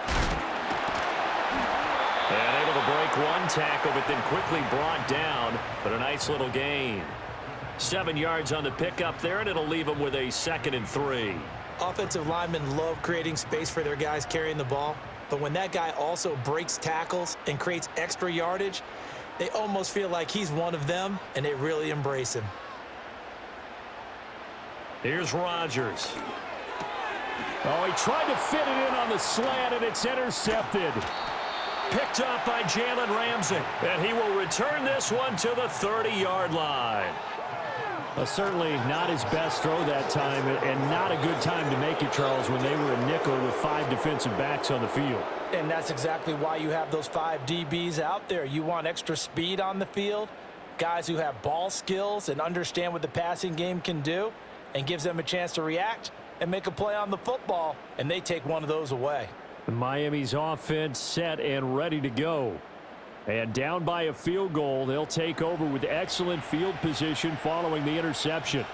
And able to break one tackle, but then quickly brought down. But a nice little gain. 7 yards on the pickup there, and it'll leave them with a 2nd and 3. Offensive linemen love creating space for their guys carrying the ball. But when that guy also breaks tackles and creates extra yardage, they almost feel like he's one of them, and they really embrace him. Here's Rodgers. Oh, he tried to fit it in on the slant, and it's intercepted. Picked up by Jalen Ramsey. And he will return this one to the 30-yard line. Certainly not his best throw that time, and not a good time to make it, Charles, when they were a nickel with 5 defensive backs on the field. And that's exactly why you have those 5 DBs out there. You want extra speed on the field, guys who have ball skills and understand what the passing game can do, and gives them a chance to react and make a play on the football, and they take one of those away. Miami's offense set and ready to go. And down by a field goal, they'll take over with excellent field position following the interception.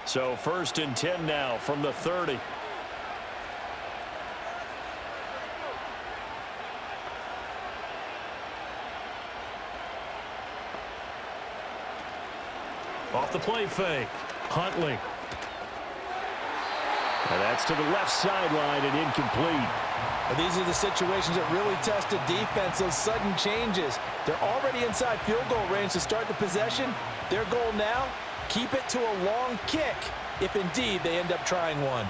So 1st and 10 now from the 30. Off the play fake. Huntley. And that's to the left sideline and incomplete. And these are the situations that really test a defense, those sudden changes. They're already inside field goal range to start the possession. Their goal now, keep it to a long kick, if indeed they end up trying one.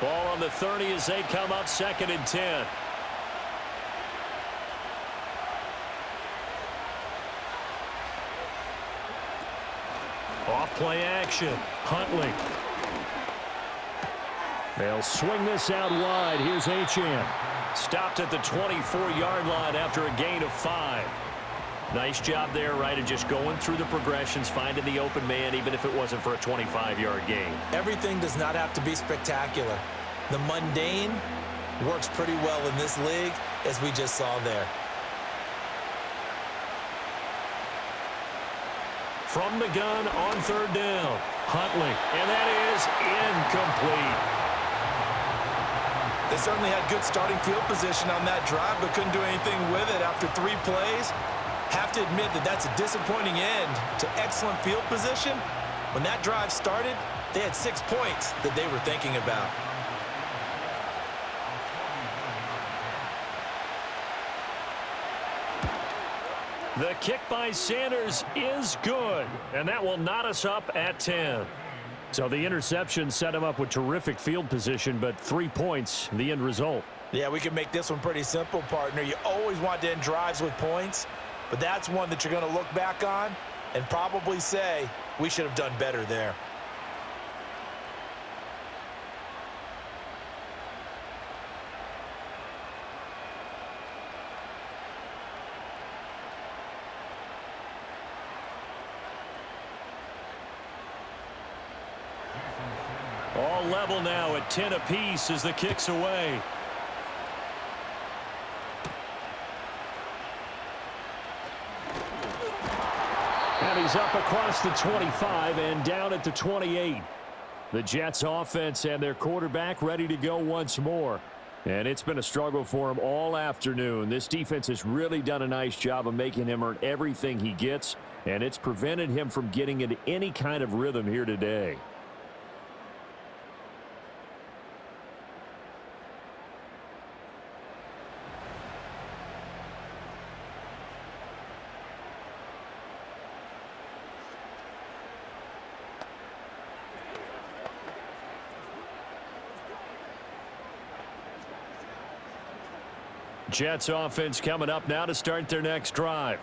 Ball on the 30 as they come up 2nd and 10. Off play action. Huntley. They'll swing this out wide. Here's Achane. Stopped at the 24-yard line after a gain of 5. Nice job there, right, of just going through the progressions, finding the open man, even if it wasn't for a 25-yard gain. Everything does not have to be spectacular. The mundane works pretty well in this league, as we just saw there. From the gun on 3rd down. Huntley, and that is incomplete. They certainly had good starting field position on that drive, but couldn't do anything with it after 3 plays. Have to admit that that's a disappointing end to excellent field position. When that drive started, they had 6 points that they were thinking about. The kick by Sanders is good, and that will knot us up at 10. So the interception set him up with terrific field position, but 3 points, the end result. Yeah, we can make this one pretty simple, partner. You always want to end drives with points, but that's one that you're going to look back on and probably say, we should have done better there. All level now at 10 apiece as the kick's away. And he's up across the 25 and down at the 28. The Jets offense and their quarterback ready to go once more. And it's been a struggle for him all afternoon. This defense has really done a nice job of making him earn everything he gets, and it's prevented him from getting into any kind of rhythm here today. Jets offense coming up now to start their next drive.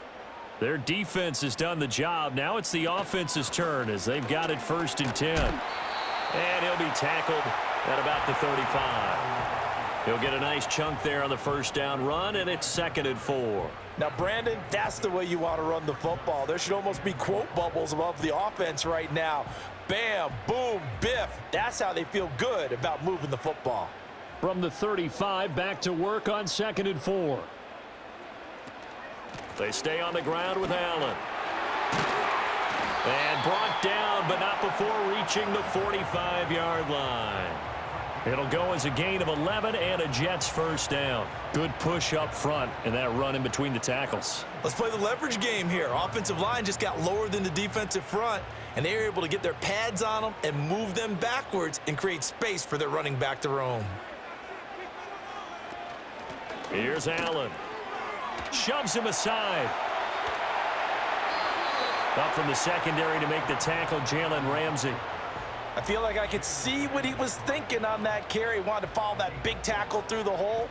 Their defense has done the job. Now it's the offense's turn as they've got it 1st and 10. And he'll be tackled at about the 35. He'll get a nice chunk there on the 1st down run, and it's 2nd and 4. Now, Brandon, that's the way you want to run the football. There should almost be quote bubbles above the offense right now. Bam, boom, biff. That's how they feel good about moving the football. From the 35, back to work on 2nd and 4. They stay on the ground with Allen. And brought down, but not before reaching the 45-yard line. It'll go as a gain of 11 and a Jets 1st down. Good push up front and that run in between the tackles. Let's play the leverage game here. Offensive line just got lower than the defensive front, and they were able to get their pads on them and move them backwards and create space for their running back to roam. Here's Allen. Shoves him aside. Up from the secondary to make the tackle, Jalen Ramsey. I feel like I could see what he was thinking on that carry. Wanted to follow that big tackle through the hole.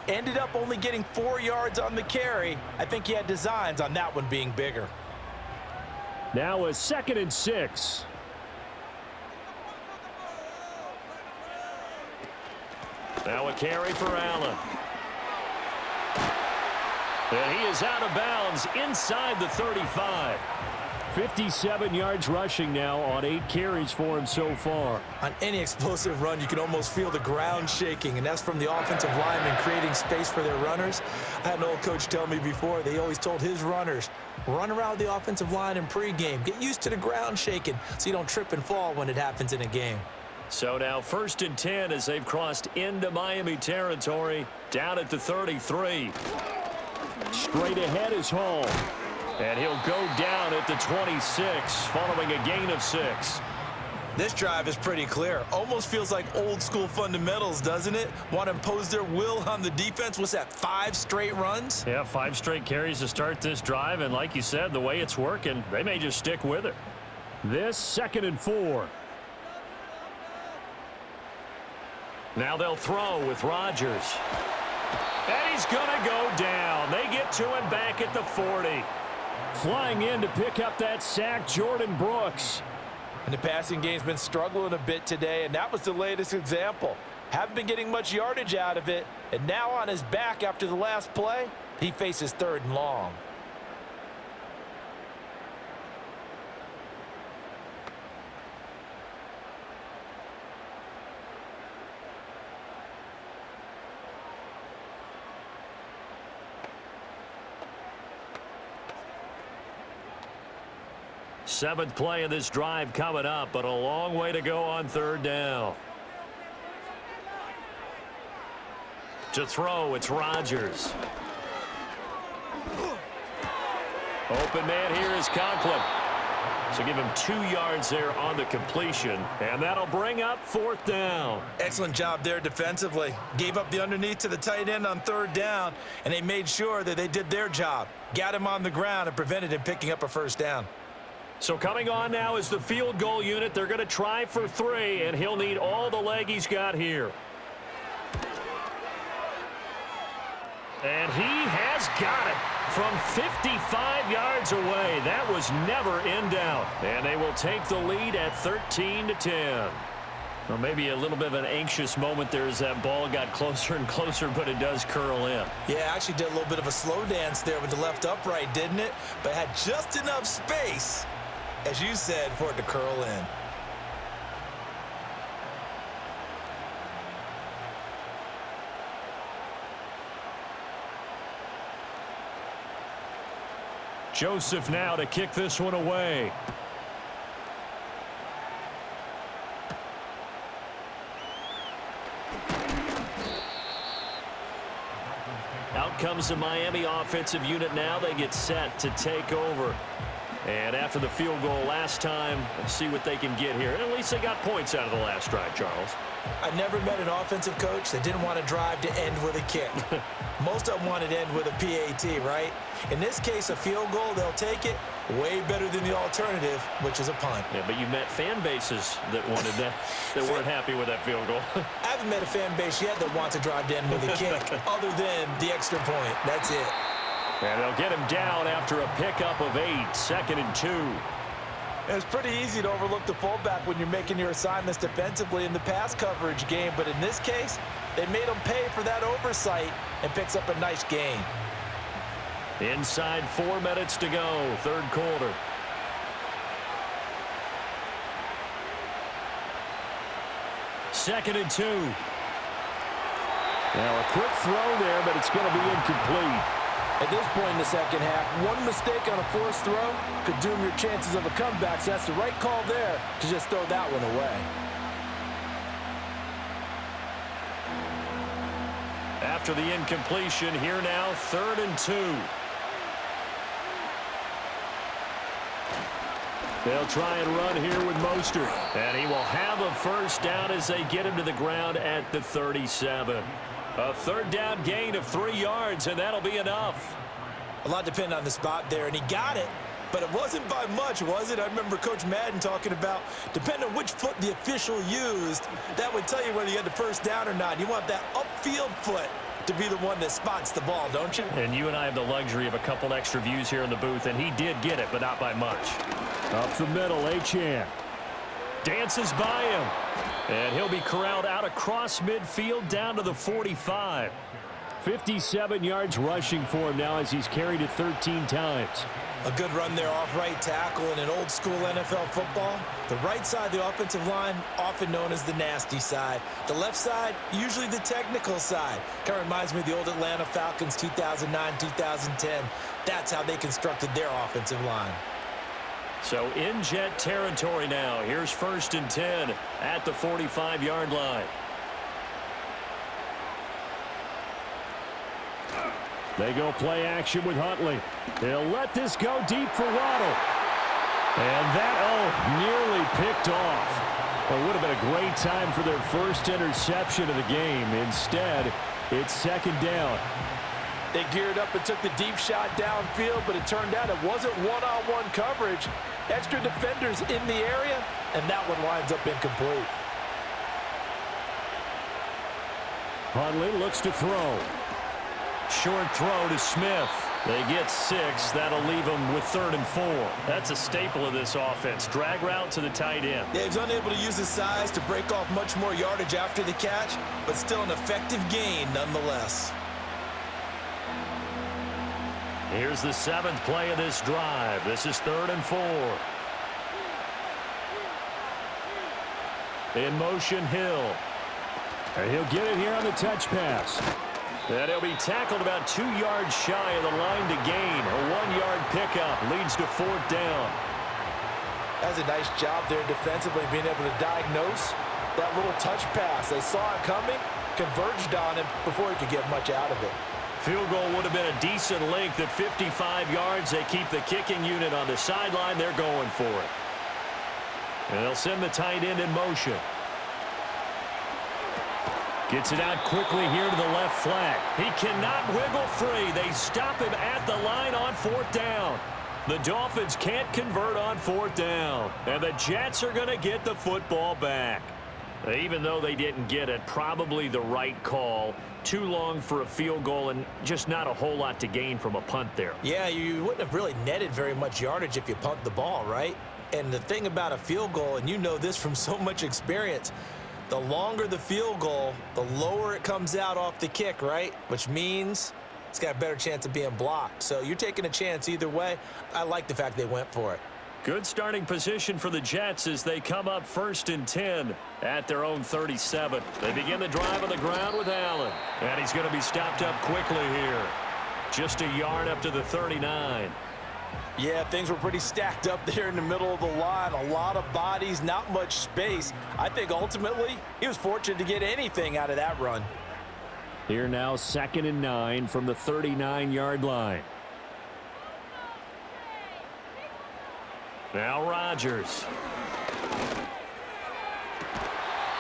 Ended up only getting 4 yards on the carry. I think he had designs on that one being bigger. Now a 2nd and 6. Now a carry for Allen. And he is out of bounds inside the 35. 57 yards rushing now on 8 carries for him so far. On any explosive run, you can almost feel the ground shaking, and that's from the offensive linemen creating space for their runners. I had an old coach tell me before, they always told his runners, run around the offensive line in pregame. Get used to the ground shaking so you don't trip and fall when it happens in a game. So now 1st and 10 as they've crossed into Miami territory, down at the 33. Straight ahead is Hall. And he'll go down at the 26 following a gain of 6. This drive is pretty clear. Almost feels like old school fundamentals, doesn't it? Want to impose their will on the defense. What's that, 5 straight runs? Yeah, 5 straight carries to start this drive, and like you said, the way it's working, they may just stick with it. This 2nd and 4. Now they'll throw with Rodgers. And he's going to go down. They get to him back at the 40. Flying in to pick up that sack, Jordan Brooks. And the passing game's been struggling a bit today, and that was the latest example. Haven't been getting much yardage out of it, and now on his back after the last play, he faces 3rd and long. Seventh play of this drive coming up, but a long way to go on 3rd down. To throw, it's Rodgers. Open man here is Conklin. So give him 2 yards there on the completion, and that'll bring up 4th down. Excellent job there defensively. Gave up the underneath to the tight end on 3rd down, and they made sure that they did their job. Got him on the ground and prevented him picking up a 1st down. So coming on now is the field goal unit. They're going to try for 3, and he'll need all the leg he's got here. And he has got it from 55 yards away. That was never in doubt. And they will take the lead at 13-10. Well, maybe a little bit of an anxious moment there as that ball got closer and closer, but it does curl in. Yeah, actually did a little bit of a slow dance there with the left upright, didn't it? But had just enough space, as you said, for it to curl in. Joseph now to kick this one away. Out comes the Miami offensive unit now. They get set to take over. And after the field goal last time, let's see what they can get here. At least they got points out of the last drive, Charles. I never met an offensive coach that didn't want to drive to end with a kick. Most of them wanted to end with a PAT, right? In this case, a field goal, they'll take it. Way better than the alternative, which is a punt. Yeah, but you met fan bases that wanted that, that weren't happy with that field goal. I haven't met a fan base yet that wants to drive to end with a kick, other than the extra point. That's it. And they'll get him down after a pickup of 8, 2nd and 2. It's pretty easy to overlook the fullback when you're making your assignments defensively in the pass coverage game, but in this case, they made him pay for that oversight and picks up a nice gain. Inside 4 minutes to go, 3rd quarter. Second and 2. Now a quick throw there, but it's going to be incomplete. At this point in the second half, one mistake on a forced throw could doom your chances of a comeback, so that's the right call there to just throw that one away. After the incompletion, here now, 3rd and 2. They'll try and run here with Mostert. And he will have a 1st down as they get him to the ground at the 37. A 3rd down gain of 3 yards, and that'll be enough. A lot depended on the spot there, and he got it. But it wasn't by much, was it? I remember Coach Madden talking about, depending on which foot the official used, that would tell you whether you had the 1st down or not. You want that upfield foot to be the one that spots the ball, don't you? And you and I have the luxury of a couple extra views here in the booth, and he did get it, but not by much. Up the middle, Achane. Dances by him. And he'll be corralled out across midfield down to the 45. 57 yards rushing for him now as he's carried it 13 times. A good run there off right tackle in an old school NFL football. The right side of the offensive line, often known as the nasty side. The left side, usually the technical side. Kind of reminds me of the old Atlanta Falcons 2009, 2010. That's how they constructed their offensive line. So in jet territory now. Here's 1st and 10 at the 45-yard line. They go play action with Huntley. They'll let this go deep for Waddle. And that, nearly picked off. It would have been a great time for their first interception of the game. Instead, it's second down. They geared up and took the deep shot downfield, but it turned out it wasn't one-on-one coverage. Extra defenders in the area, and that one winds up incomplete. Hundley looks to throw. Short throw to Smith. They get 6. That'll leave them with 3rd and 4. That's a staple of this offense. Drag route to the tight end. Yeah, he's unable to use his size to break off much more yardage after the catch, but still an effective gain nonetheless. Here's the 7th play of this drive. This is 3rd and 4. In motion, Hill. And he'll get it here on the touch pass. And he'll be tackled about 2 yards shy of the line to gain. A 1-yard pickup leads to 4th down. That's a nice job there defensively, being able to diagnose that little touch pass. They saw it coming, converged on him before he could get much out of it. Field goal would have been a decent length at 55 yards. They keep the kicking unit on the sideline. They're going for it. And they'll send the tight end in motion. Gets it out quickly here to the left flank. He cannot wiggle free. They stop him at the line on 4th down. The Dolphins can't convert on 4th down. And the Jets are going to get the football back. Even though they didn't get it, probably the right call. Too long for a field goal and just not a whole lot to gain from a punt there. Yeah, you wouldn't have really netted very much yardage if you punt the ball, right? And the thing about a field goal, and you know this from so much experience, the longer the field goal, the lower it comes out off the kick, right? Which means it's got a better chance of being blocked. So you're taking a chance either way. I like the fact they went for it. Good starting position for the Jets as they come up 1st and 10 at their own 37. They begin the drive on the ground with Allen. And he's going to be stopped up quickly here. Just a yard up to the 39. Yeah, things were pretty stacked up there in the middle of the line. A lot of bodies, not much space. I think ultimately he was fortunate to get anything out of that run. Here now, 2nd and 9 from the 39-yard line. Now Rodgers.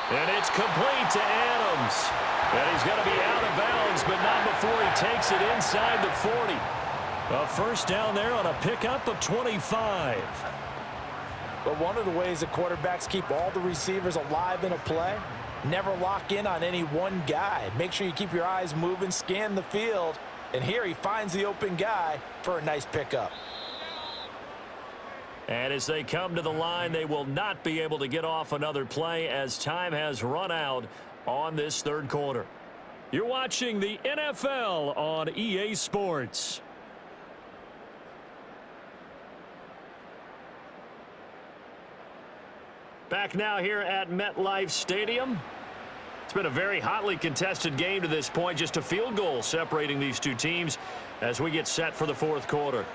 And it's complete to Adams. And he's going to be out of bounds, but not before he takes it inside the 40. A 1st down there on a pickup of 25. But one of the ways the quarterbacks keep all the receivers alive in a play, never lock in on any one guy. Make sure you keep your eyes moving, scan the field. And here he finds the open guy for a nice pickup. And as they come to the line, they will not be able to get off another play as time has run out on this 3rd quarter. You're watching the NFL on EA Sports. Back now here at MetLife Stadium. It's been a very hotly contested game to this point. Just a field goal separating these two teams as we get set for the 4th quarter.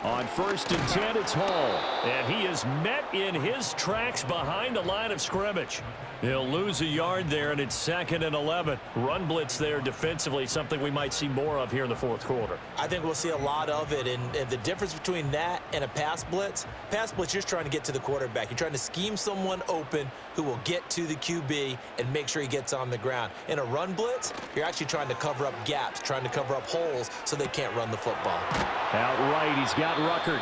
On 1st and 10, it's Hall. And he is met in his tracks behind the line of scrimmage. He'll lose a yard there, and it's 2nd and 11. Run blitz there defensively, something we might see more of here in the 4th quarter. I think we'll see a lot of it, and the difference between that and a pass blitz, you're just trying to get to the quarterback. You're trying to scheme someone open who will get to the QB and make sure he gets on the ground. In a run blitz, you're actually trying to cover up gaps, trying to cover up holes so they can't run the football. Outright, he's got Ruckert.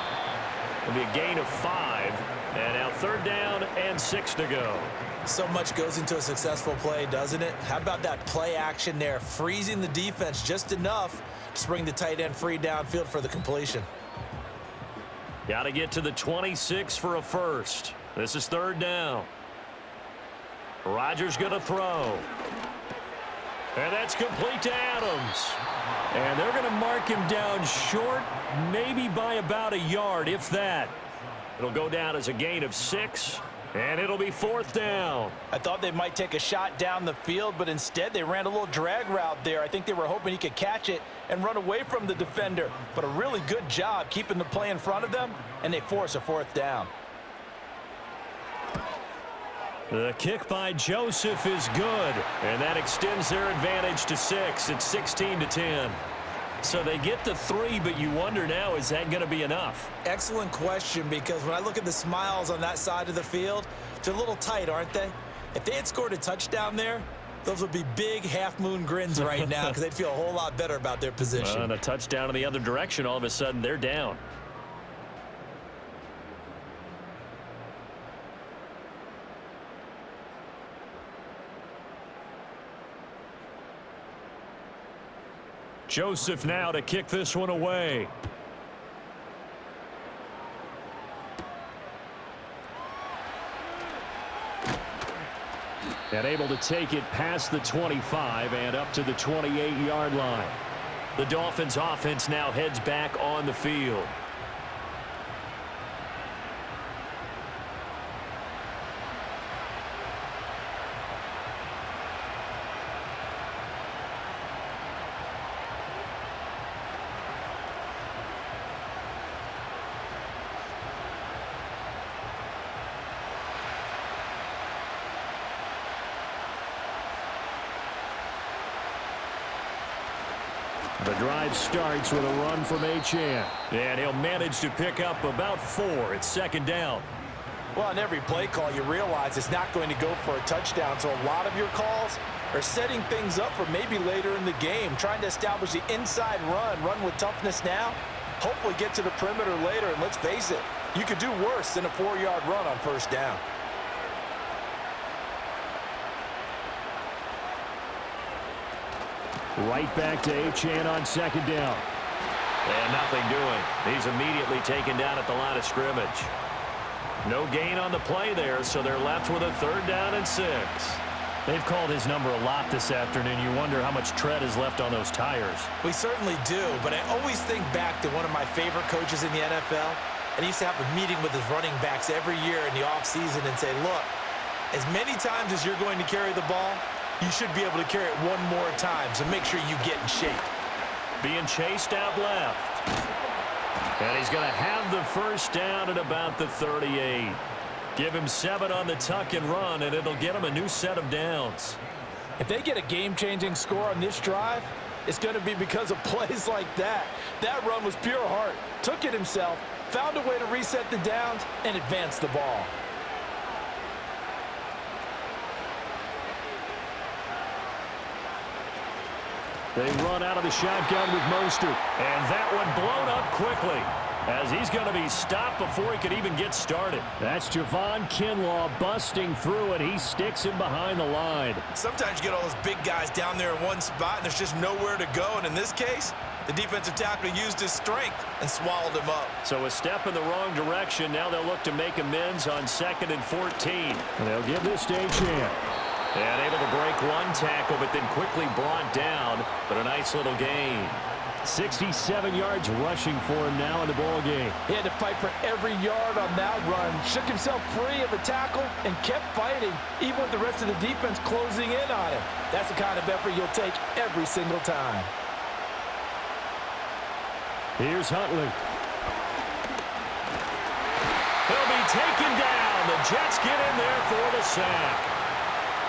It'll be a gain of 5, and now 3rd down and 6 to go. So much goes into a successful play, doesn't it? How about that play action there, freezing the defense just enough to bring the tight end free downfield for the completion. Got to get to the 26 for a 1st. This is 3rd down. Rodgers going to throw. And that's complete to Adams. And they're going to mark him down short, maybe by about a yard, if that. It'll go down as a gain of 6. And it'll be 4th down. I thought they might take a shot down the field, but instead they ran a little drag route there. I think they were hoping he could catch it and run away from the defender. But a really good job keeping the play in front of them, and they force a 4th down. The kick by Joseph is good, and that extends their advantage to 6. It's 16-10. So they get the 3, but you wonder now, is that going to be enough? Excellent question, because when I look at the smiles on that side of the field, They're a little tight, aren't they? If they had scored a touchdown there, those would be big half-moon grins right now because they'd feel a whole lot better about their position. And a touchdown in the other direction, all of a sudden they're down. Joseph now to kick this one away. And able to take it past the 25 and up to the 28-yard line. The Dolphins offense now heads back on the field. The drive starts with a run from Achane. And he'll manage to pick up about 4 at second down. Well, on every play call, you realize it's not going to go for a touchdown. So a lot of your calls are setting things up for maybe later in the game, trying to establish the inside run with toughness now, hopefully get to the perimeter later. And let's face it, you could do worse than a 4-yard run on first down. Right back to Achane on second down. And nothing doing. He's immediately taken down at the line of scrimmage. No gain on the play there, so they're left with a 3rd down and 6. They've called his number a lot this afternoon. You wonder how much tread is left on those tires. We certainly do, but I always think back to one of my favorite coaches in the NFL. And he used to have a meeting with his running backs every year in the offseason and say, look, as many times as you're going to carry the ball, you should be able to carry it one more time, so make sure you get in shape. Being chased out left. And he's going to have the first down at about the 38. Give him 7 on the tuck and run, and it'll get him a new set of downs. If they get a game-changing score on this drive, it's going to be because of plays like that. That run was pure heart. Took it himself, found a way to reset the downs, and advance the ball. They run out of the shotgun with Mostert. And that one blown up quickly as he's going to be stopped before he could even get started. That's Javon Kinlaw busting through, and he sticks him behind the line. Sometimes you get all those big guys down there in one spot, and there's just nowhere to go. And in this case, the defensive tackle used his strength and swallowed him up. So a step in the wrong direction. Now they'll look to make amends on 2nd and 14. And they'll give this to Achane. And able to break one tackle, but then quickly brought down. But a nice little gain. 67 yards rushing for him now in the ball game. He had to fight for every yard on that run. Shook himself free of a tackle and kept fighting, even with the rest of the defense closing in on him. That's the kind of effort you'll take every single time. Here's Huntley. He'll be taken down. The Jets get in there for the sack.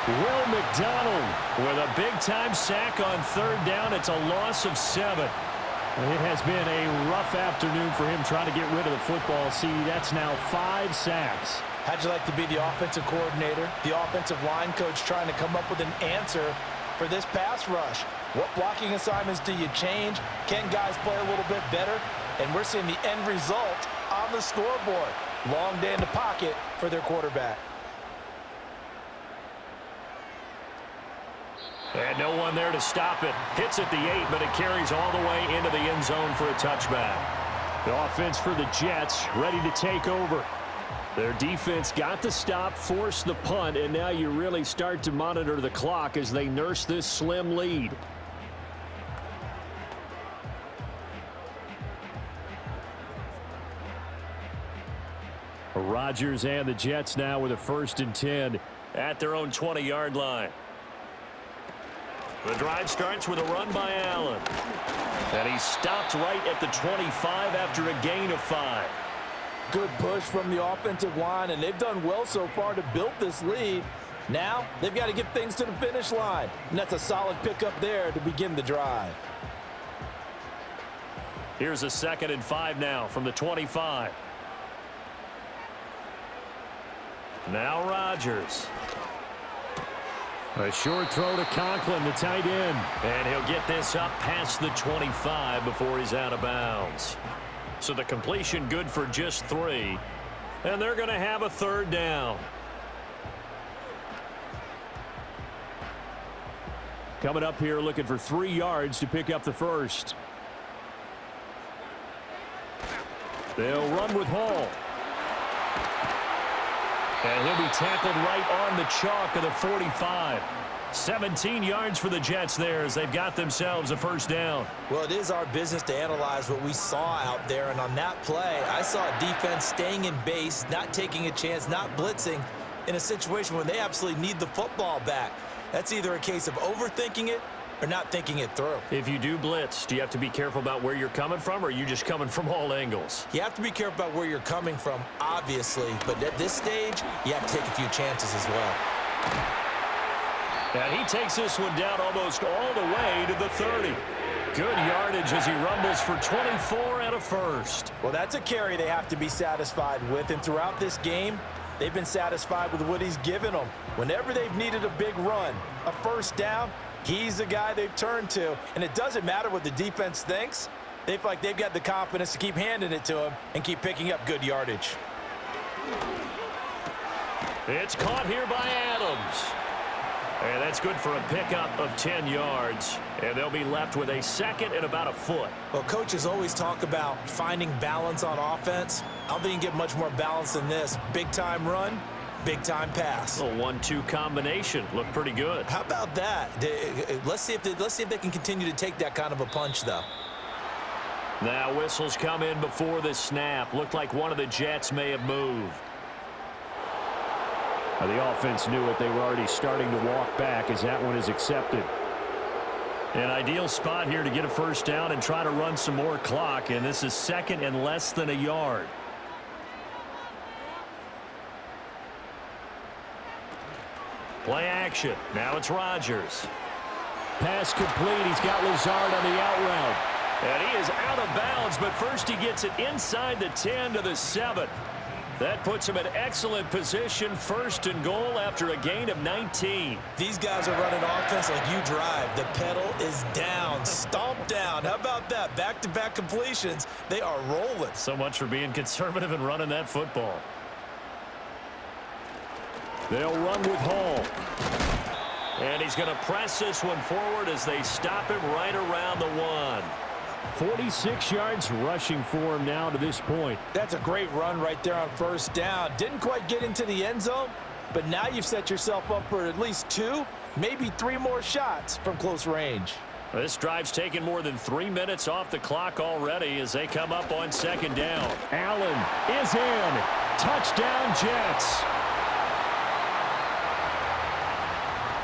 Will McDonald with a big-time sack on 3rd down. It's a loss of 7. It has been a rough afternoon for him trying to get rid of the football. See, that's now 5 sacks. How'd you like to be the offensive coordinator, the offensive line coach trying to come up with an answer for this pass rush? What blocking assignments do you change? Can guys play a little bit better? And we're seeing the end result on the scoreboard. Long day in the pocket for their quarterback. And no one there to stop it. Hits at the 8, but it carries all the way into the end zone for a touchback. The offense for the Jets ready to take over. Their defense got the stop, forced the punt, and now you really start to monitor the clock as they nurse this slim lead. Rodgers and the Jets now with a 1st and 10 at their own 20-yard line. The drive starts with a run by Allen. And he stopped right at the 25 after a gain of 5. Good push from the offensive line, and they've done well so far to build this lead. Now they've got to get things to the finish line, and that's a solid pickup there to begin the drive. Here's a 2nd and 5 now from the 25. Now Rodgers. A short throw to Conklin, the tight end. And he'll get this up past the 25 before he's out of bounds. So the completion good for just 3. And they're going to have a 3rd down. Coming up here looking for 3 yards to pick up the first. They'll run with Hall. And he'll be tackled right on the chalk of the 45. 17 yards for the Jets there as they've got themselves a 1st down. Well, it is our business to analyze what we saw out there. And on that play, I saw a defense staying in base, not taking a chance, not blitzing in a situation when they absolutely need the football back. That's either a case of overthinking it or not thinking it through. If you do blitz, do you have to be careful about where you're coming from, or are you just coming from all angles? You have to be careful about where you're coming from, obviously, but at this stage, you have to take a few chances as well. And he takes this one down almost all the way to the 30. Good yardage as he rumbles for 24 and a 1st. Well, that's a carry they have to be satisfied with, and throughout this game, they've been satisfied with what he's given them. Whenever they've needed a big run, a 1st down, he's the guy they've turned to. And it doesn't matter what the defense thinks. They feel like they've got the confidence to keep handing it to him and keep picking up good yardage. It's caught here by Adams. And that's good for a pickup of 10 yards. And they'll be left with a 2nd and about a foot. Well, coaches always talk about finding balance on offense. I don't think you can get much more balance than this. Big-time run, big-time pass. A 1-2 combination. Looked pretty good. How about that? Let's see if they can continue to take that kind of a punch, though. Now whistles come in before the snap. Looked like one of the Jets may have moved. The offense knew it. They were already starting to walk back as that one is accepted. An ideal spot here to get a 1st down and try to run some more clock, and this is 2nd and less than a yard. Play action. Now it's Rodgers. Pass complete. He's got Lazard on the out route. And he is out of bounds, but first he gets it inside the 10 to the 7. That puts him in excellent position, 1st and goal after a gain of 19. These guys are running offense like you drive. The pedal is down, stomped down. How about that? Back-to-back completions. They are rolling. So much for being conservative and running that football. They'll run with Hall. And he's going to press this one forward as they stop him right around the 1. 46 yards rushing for him now to this point. That's a great run right there on 1st down. Didn't quite get into the end zone, but now you've set yourself up for at least 2, maybe 3 more shots from close range. This drive's taken more than 3 minutes off the clock already as they come up on 2nd down. Allen is in. Touchdown, Jets.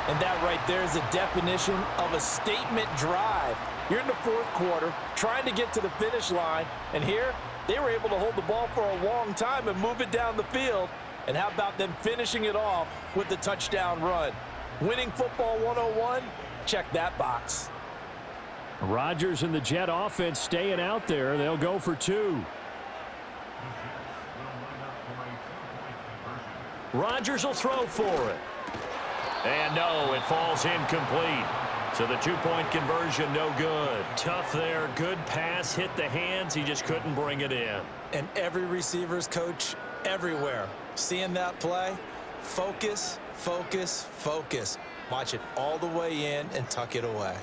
And that right there is the definition of a statement drive. You're in the 4th quarter, trying to get to the finish line, and here they were able to hold the ball for a long time and move it down the field. And how about them finishing it off with the touchdown run? Winning football 101? Check that box. Rodgers and the Jet offense staying out there. They'll go for 2. Rodgers will throw for it. And no, it falls incomplete. So the 2-point conversion, no good. Tough there. Good pass. Hit the hands. He just couldn't bring it in. And every receiver's coach everywhere. Seeing that play, focus, focus, focus. Watch it all the way in and tuck it away.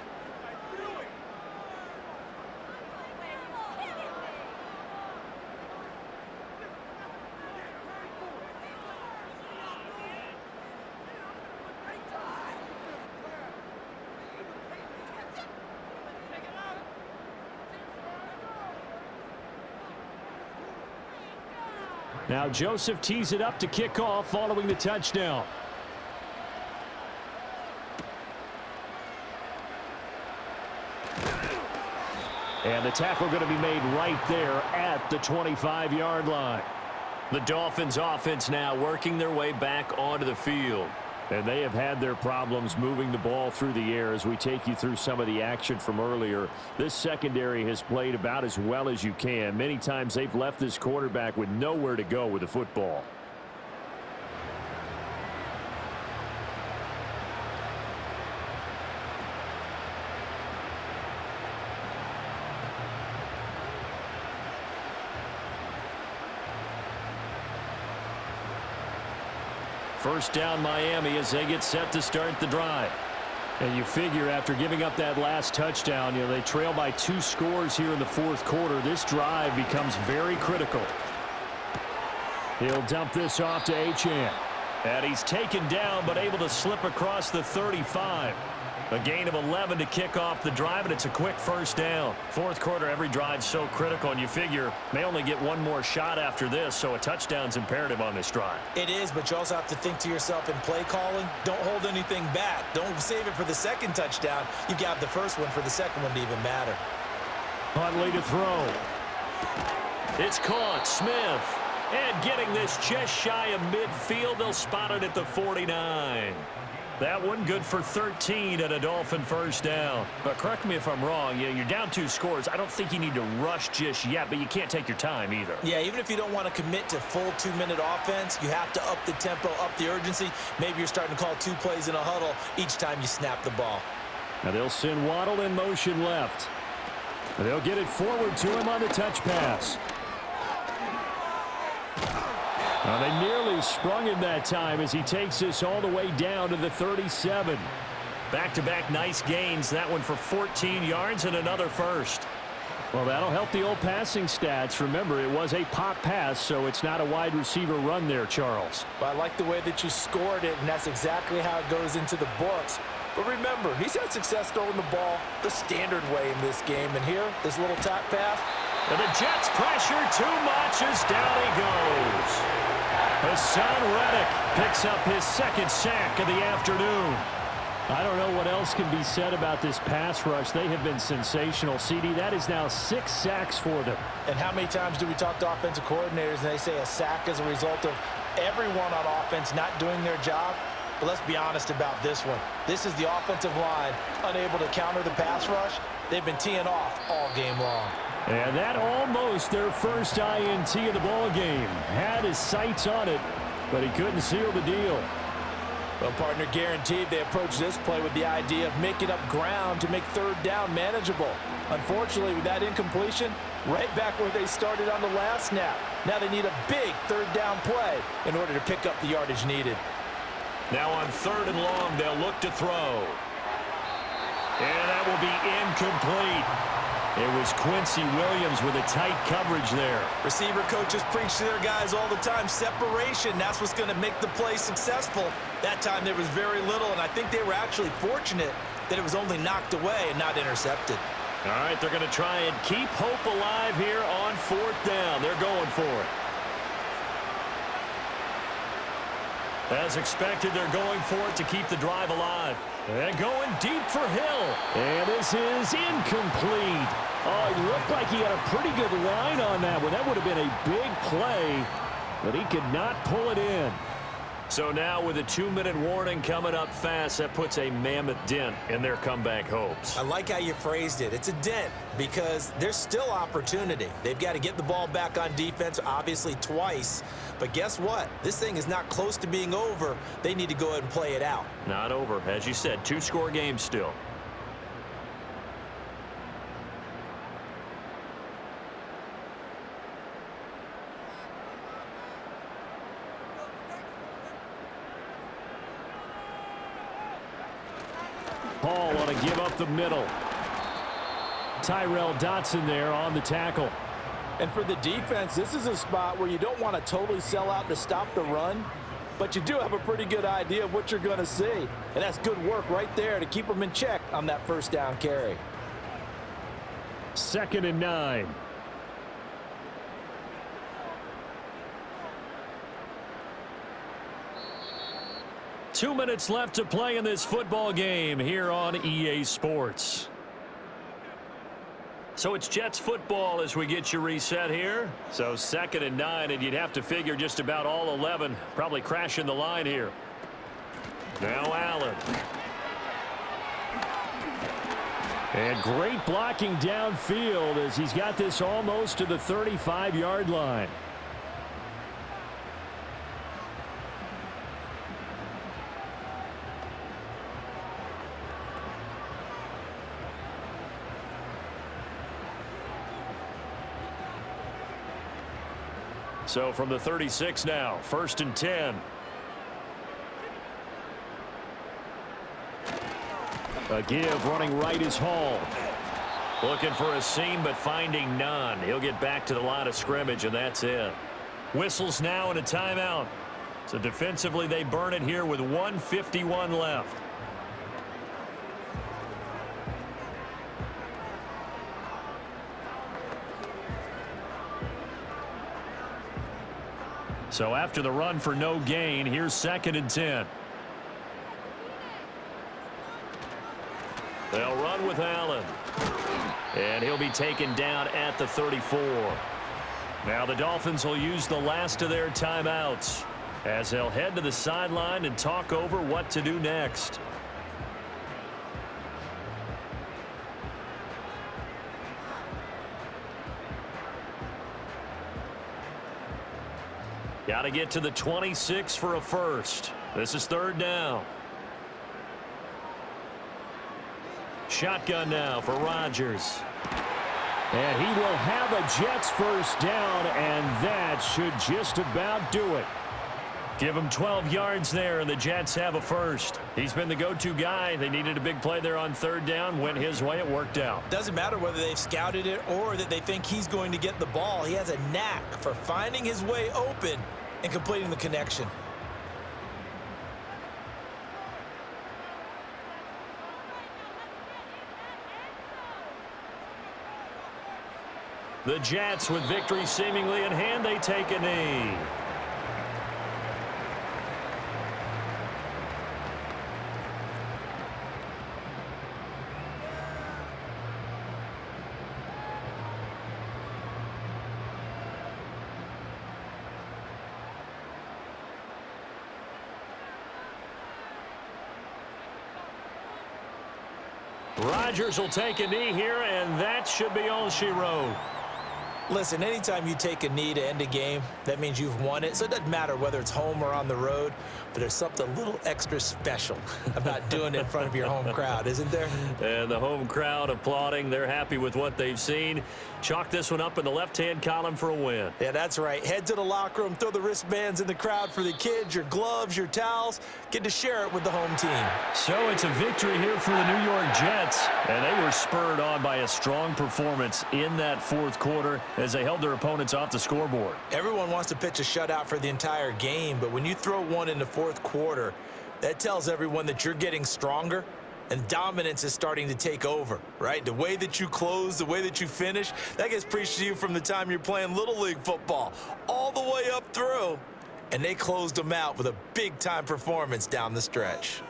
Now Joseph tees it up to kick off following the touchdown. And the tackle going to be made right there at the 25-yard line. The Dolphins offense now working their way back onto the field. And they have had their problems moving the ball through the air as we take you through some of the action from earlier. This secondary has played about as well as you can. Many times they've left this quarterback with nowhere to go with the football. First down Miami as they get set to start the drive. And you figure after giving up that last touchdown, they trail by 2 scores here in the fourth quarter. This drive becomes very critical. He'll dump this off to Achane. And he's taken down but able to slip across the 35. A gain of 11 to kick off the drive, and it's a quick first down. Fourth quarter, every drive's so critical, and you figure may only get one more shot after this, so a touchdown's imperative on this drive. It is, but you also have to think to yourself in play calling, don't hold anything back. Don't save it for the second touchdown. You got the first one for the second one to even matter. Huntley to throw. It's caught. Smith. And getting this just shy of midfield. They'll spot it at the 49. That one good for 13 and a Dolphin first down. But correct me if I'm wrong. You're down 2 scores. I don't think you need to rush just yet, but you can't take your time either. Yeah, even if you don't want to commit to full 2-minute offense, you have to up the tempo, up the urgency. Maybe you're starting to call 2 plays in a huddle each time you snap the ball. Now they'll send Waddle in motion left. They'll get it forward to him on the touch pass. Now they nearly sprung him that time as he takes this all the way down to the 37. Back-to-back nice gains. That one for 14 yards and another first. Well, that'll help the old passing stats. Remember, it was a pop pass, so it's not a wide receiver run there, Charles. But I like the way that you scored it, and that's exactly how it goes into the books. But remember, he's had success throwing the ball the standard way in this game. And here, this little tap pass. And the Jets pressure too much as down he goes. Hassan Reddick picks up his second sack of the afternoon. I don't know what else can be said about this pass rush. They have been sensational. CD, that is now 6 sacks for them. And how many times do we talk to offensive coordinators and they say a sack is a result of everyone on offense not doing their job? But let's be honest about this one. This is the offensive line unable to counter the pass rush. They've been teeing off all game long. And that almost their first INT of the ball game. Had his sights on it, but he couldn't seal the deal. Well, partner, guaranteed they approach this play with the idea of making up ground to make third down manageable. Unfortunately, with that incompletion, right back where they started on the last snap. Now they need a big third down play in order to pick up the yardage needed. Now on 3rd and long, they'll look to throw. And that will be incomplete. It was Quincy Williams with a tight coverage there. Receiver coaches preach to their guys all the time. Separation, that's what's going to make the play successful. That time there was very little, and I think they were actually fortunate that it was only knocked away and not intercepted. All right, they're going to try and keep hope alive here on 4th down. They're going for it. As expected, they're going for it to keep the drive alive. And going deep for Hill. And this is incomplete. Oh, it looked like he had a pretty good line on that one. That would have been a big play, but he could not pull it in. So now with a 2-minute warning coming up fast, that puts a mammoth dent in their comeback hopes. I like how you phrased it. It's a dent because there's still opportunity. They've got to get the ball back on defense, obviously twice. But guess what? This thing is not close to being over. They need to go ahead and play it out. Not over. As you said, 2-score game still. Paul want to give up the middle. Tyrell Dotson there on the tackle. And for the defense, this is a spot where you don't want to totally sell out to stop the run, but you do have a pretty good idea of what you're going to see. And that's good work right there to keep them in check on that first down carry. 2nd and 9. Two minutes left to play in this football game here on EA Sports. So it's Jets football as we get you reset here. So 2nd and 9, and you'd have to figure just about all 11 probably crashing the line here. Now Allen. And great blocking downfield as he's got this almost to the 35-yard line. So from the 36 now, 1st and 10. A give running right is Hall. Looking for a seam, but finding none. He'll get back to the line of scrimmage, and that's it. Whistles now and a timeout. So defensively, they burn it here with 1:51 left. So after the run for no gain, here's 2nd and 10. They'll run with Allen. And he'll be taken down at the 34. Now the Dolphins will use the last of their timeouts as they'll head to the sideline and talk over what to do next. Got to get to the 26 for a first. This is 3rd down. Shotgun now for Rodgers. And he will have a Jets first down, and that should just about do it. Give him 12 yards there, and the Jets have a first. He's been the go-to guy. They needed a big play there on 3rd down. Went his way. It worked out. Doesn't matter whether they've scouted it or that they think he's going to get the ball. He has a knack for finding his way open and completing the connection. The Jets, with victory seemingly in hand, they take a knee. Rodgers will take a knee here, and that should be all she wrote. Listen, anytime you take a knee to end a game, that means you've won it. So it doesn't matter whether it's home or on the road, but there's something a little extra special about doing it in front of your home crowd, isn't there? And the home crowd applauding. They're happy with what they've seen. Chalk this one up in the left-hand column for a win. Yeah, that's right. Head to the locker room, throw the wristbands in the crowd for the kids, your gloves, your towels. Get to share it with the home team. So it's a victory here for the New York Jets, and they were spurred on by a strong performance in that 4th quarter as they held their opponents off the scoreboard. Everyone wants to pitch a shutout for the entire game, but when you throw one in the 4th quarter, that tells everyone that you're getting stronger and dominance is starting to take over, right? The way that you close, the way that you finish, that gets preached to you from the time you're playing Little League football all the way up through, and they closed them out with a big-time performance down the stretch.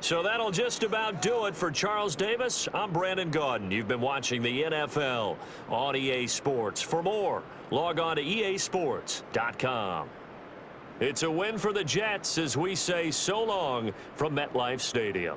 So that'll just about do it for Charles Davis. I'm Brandon Gaudin. You've been watching the NFL on EA Sports. For more, log on to easports.com. It's a win for the Jets as we say so long from MetLife Stadium.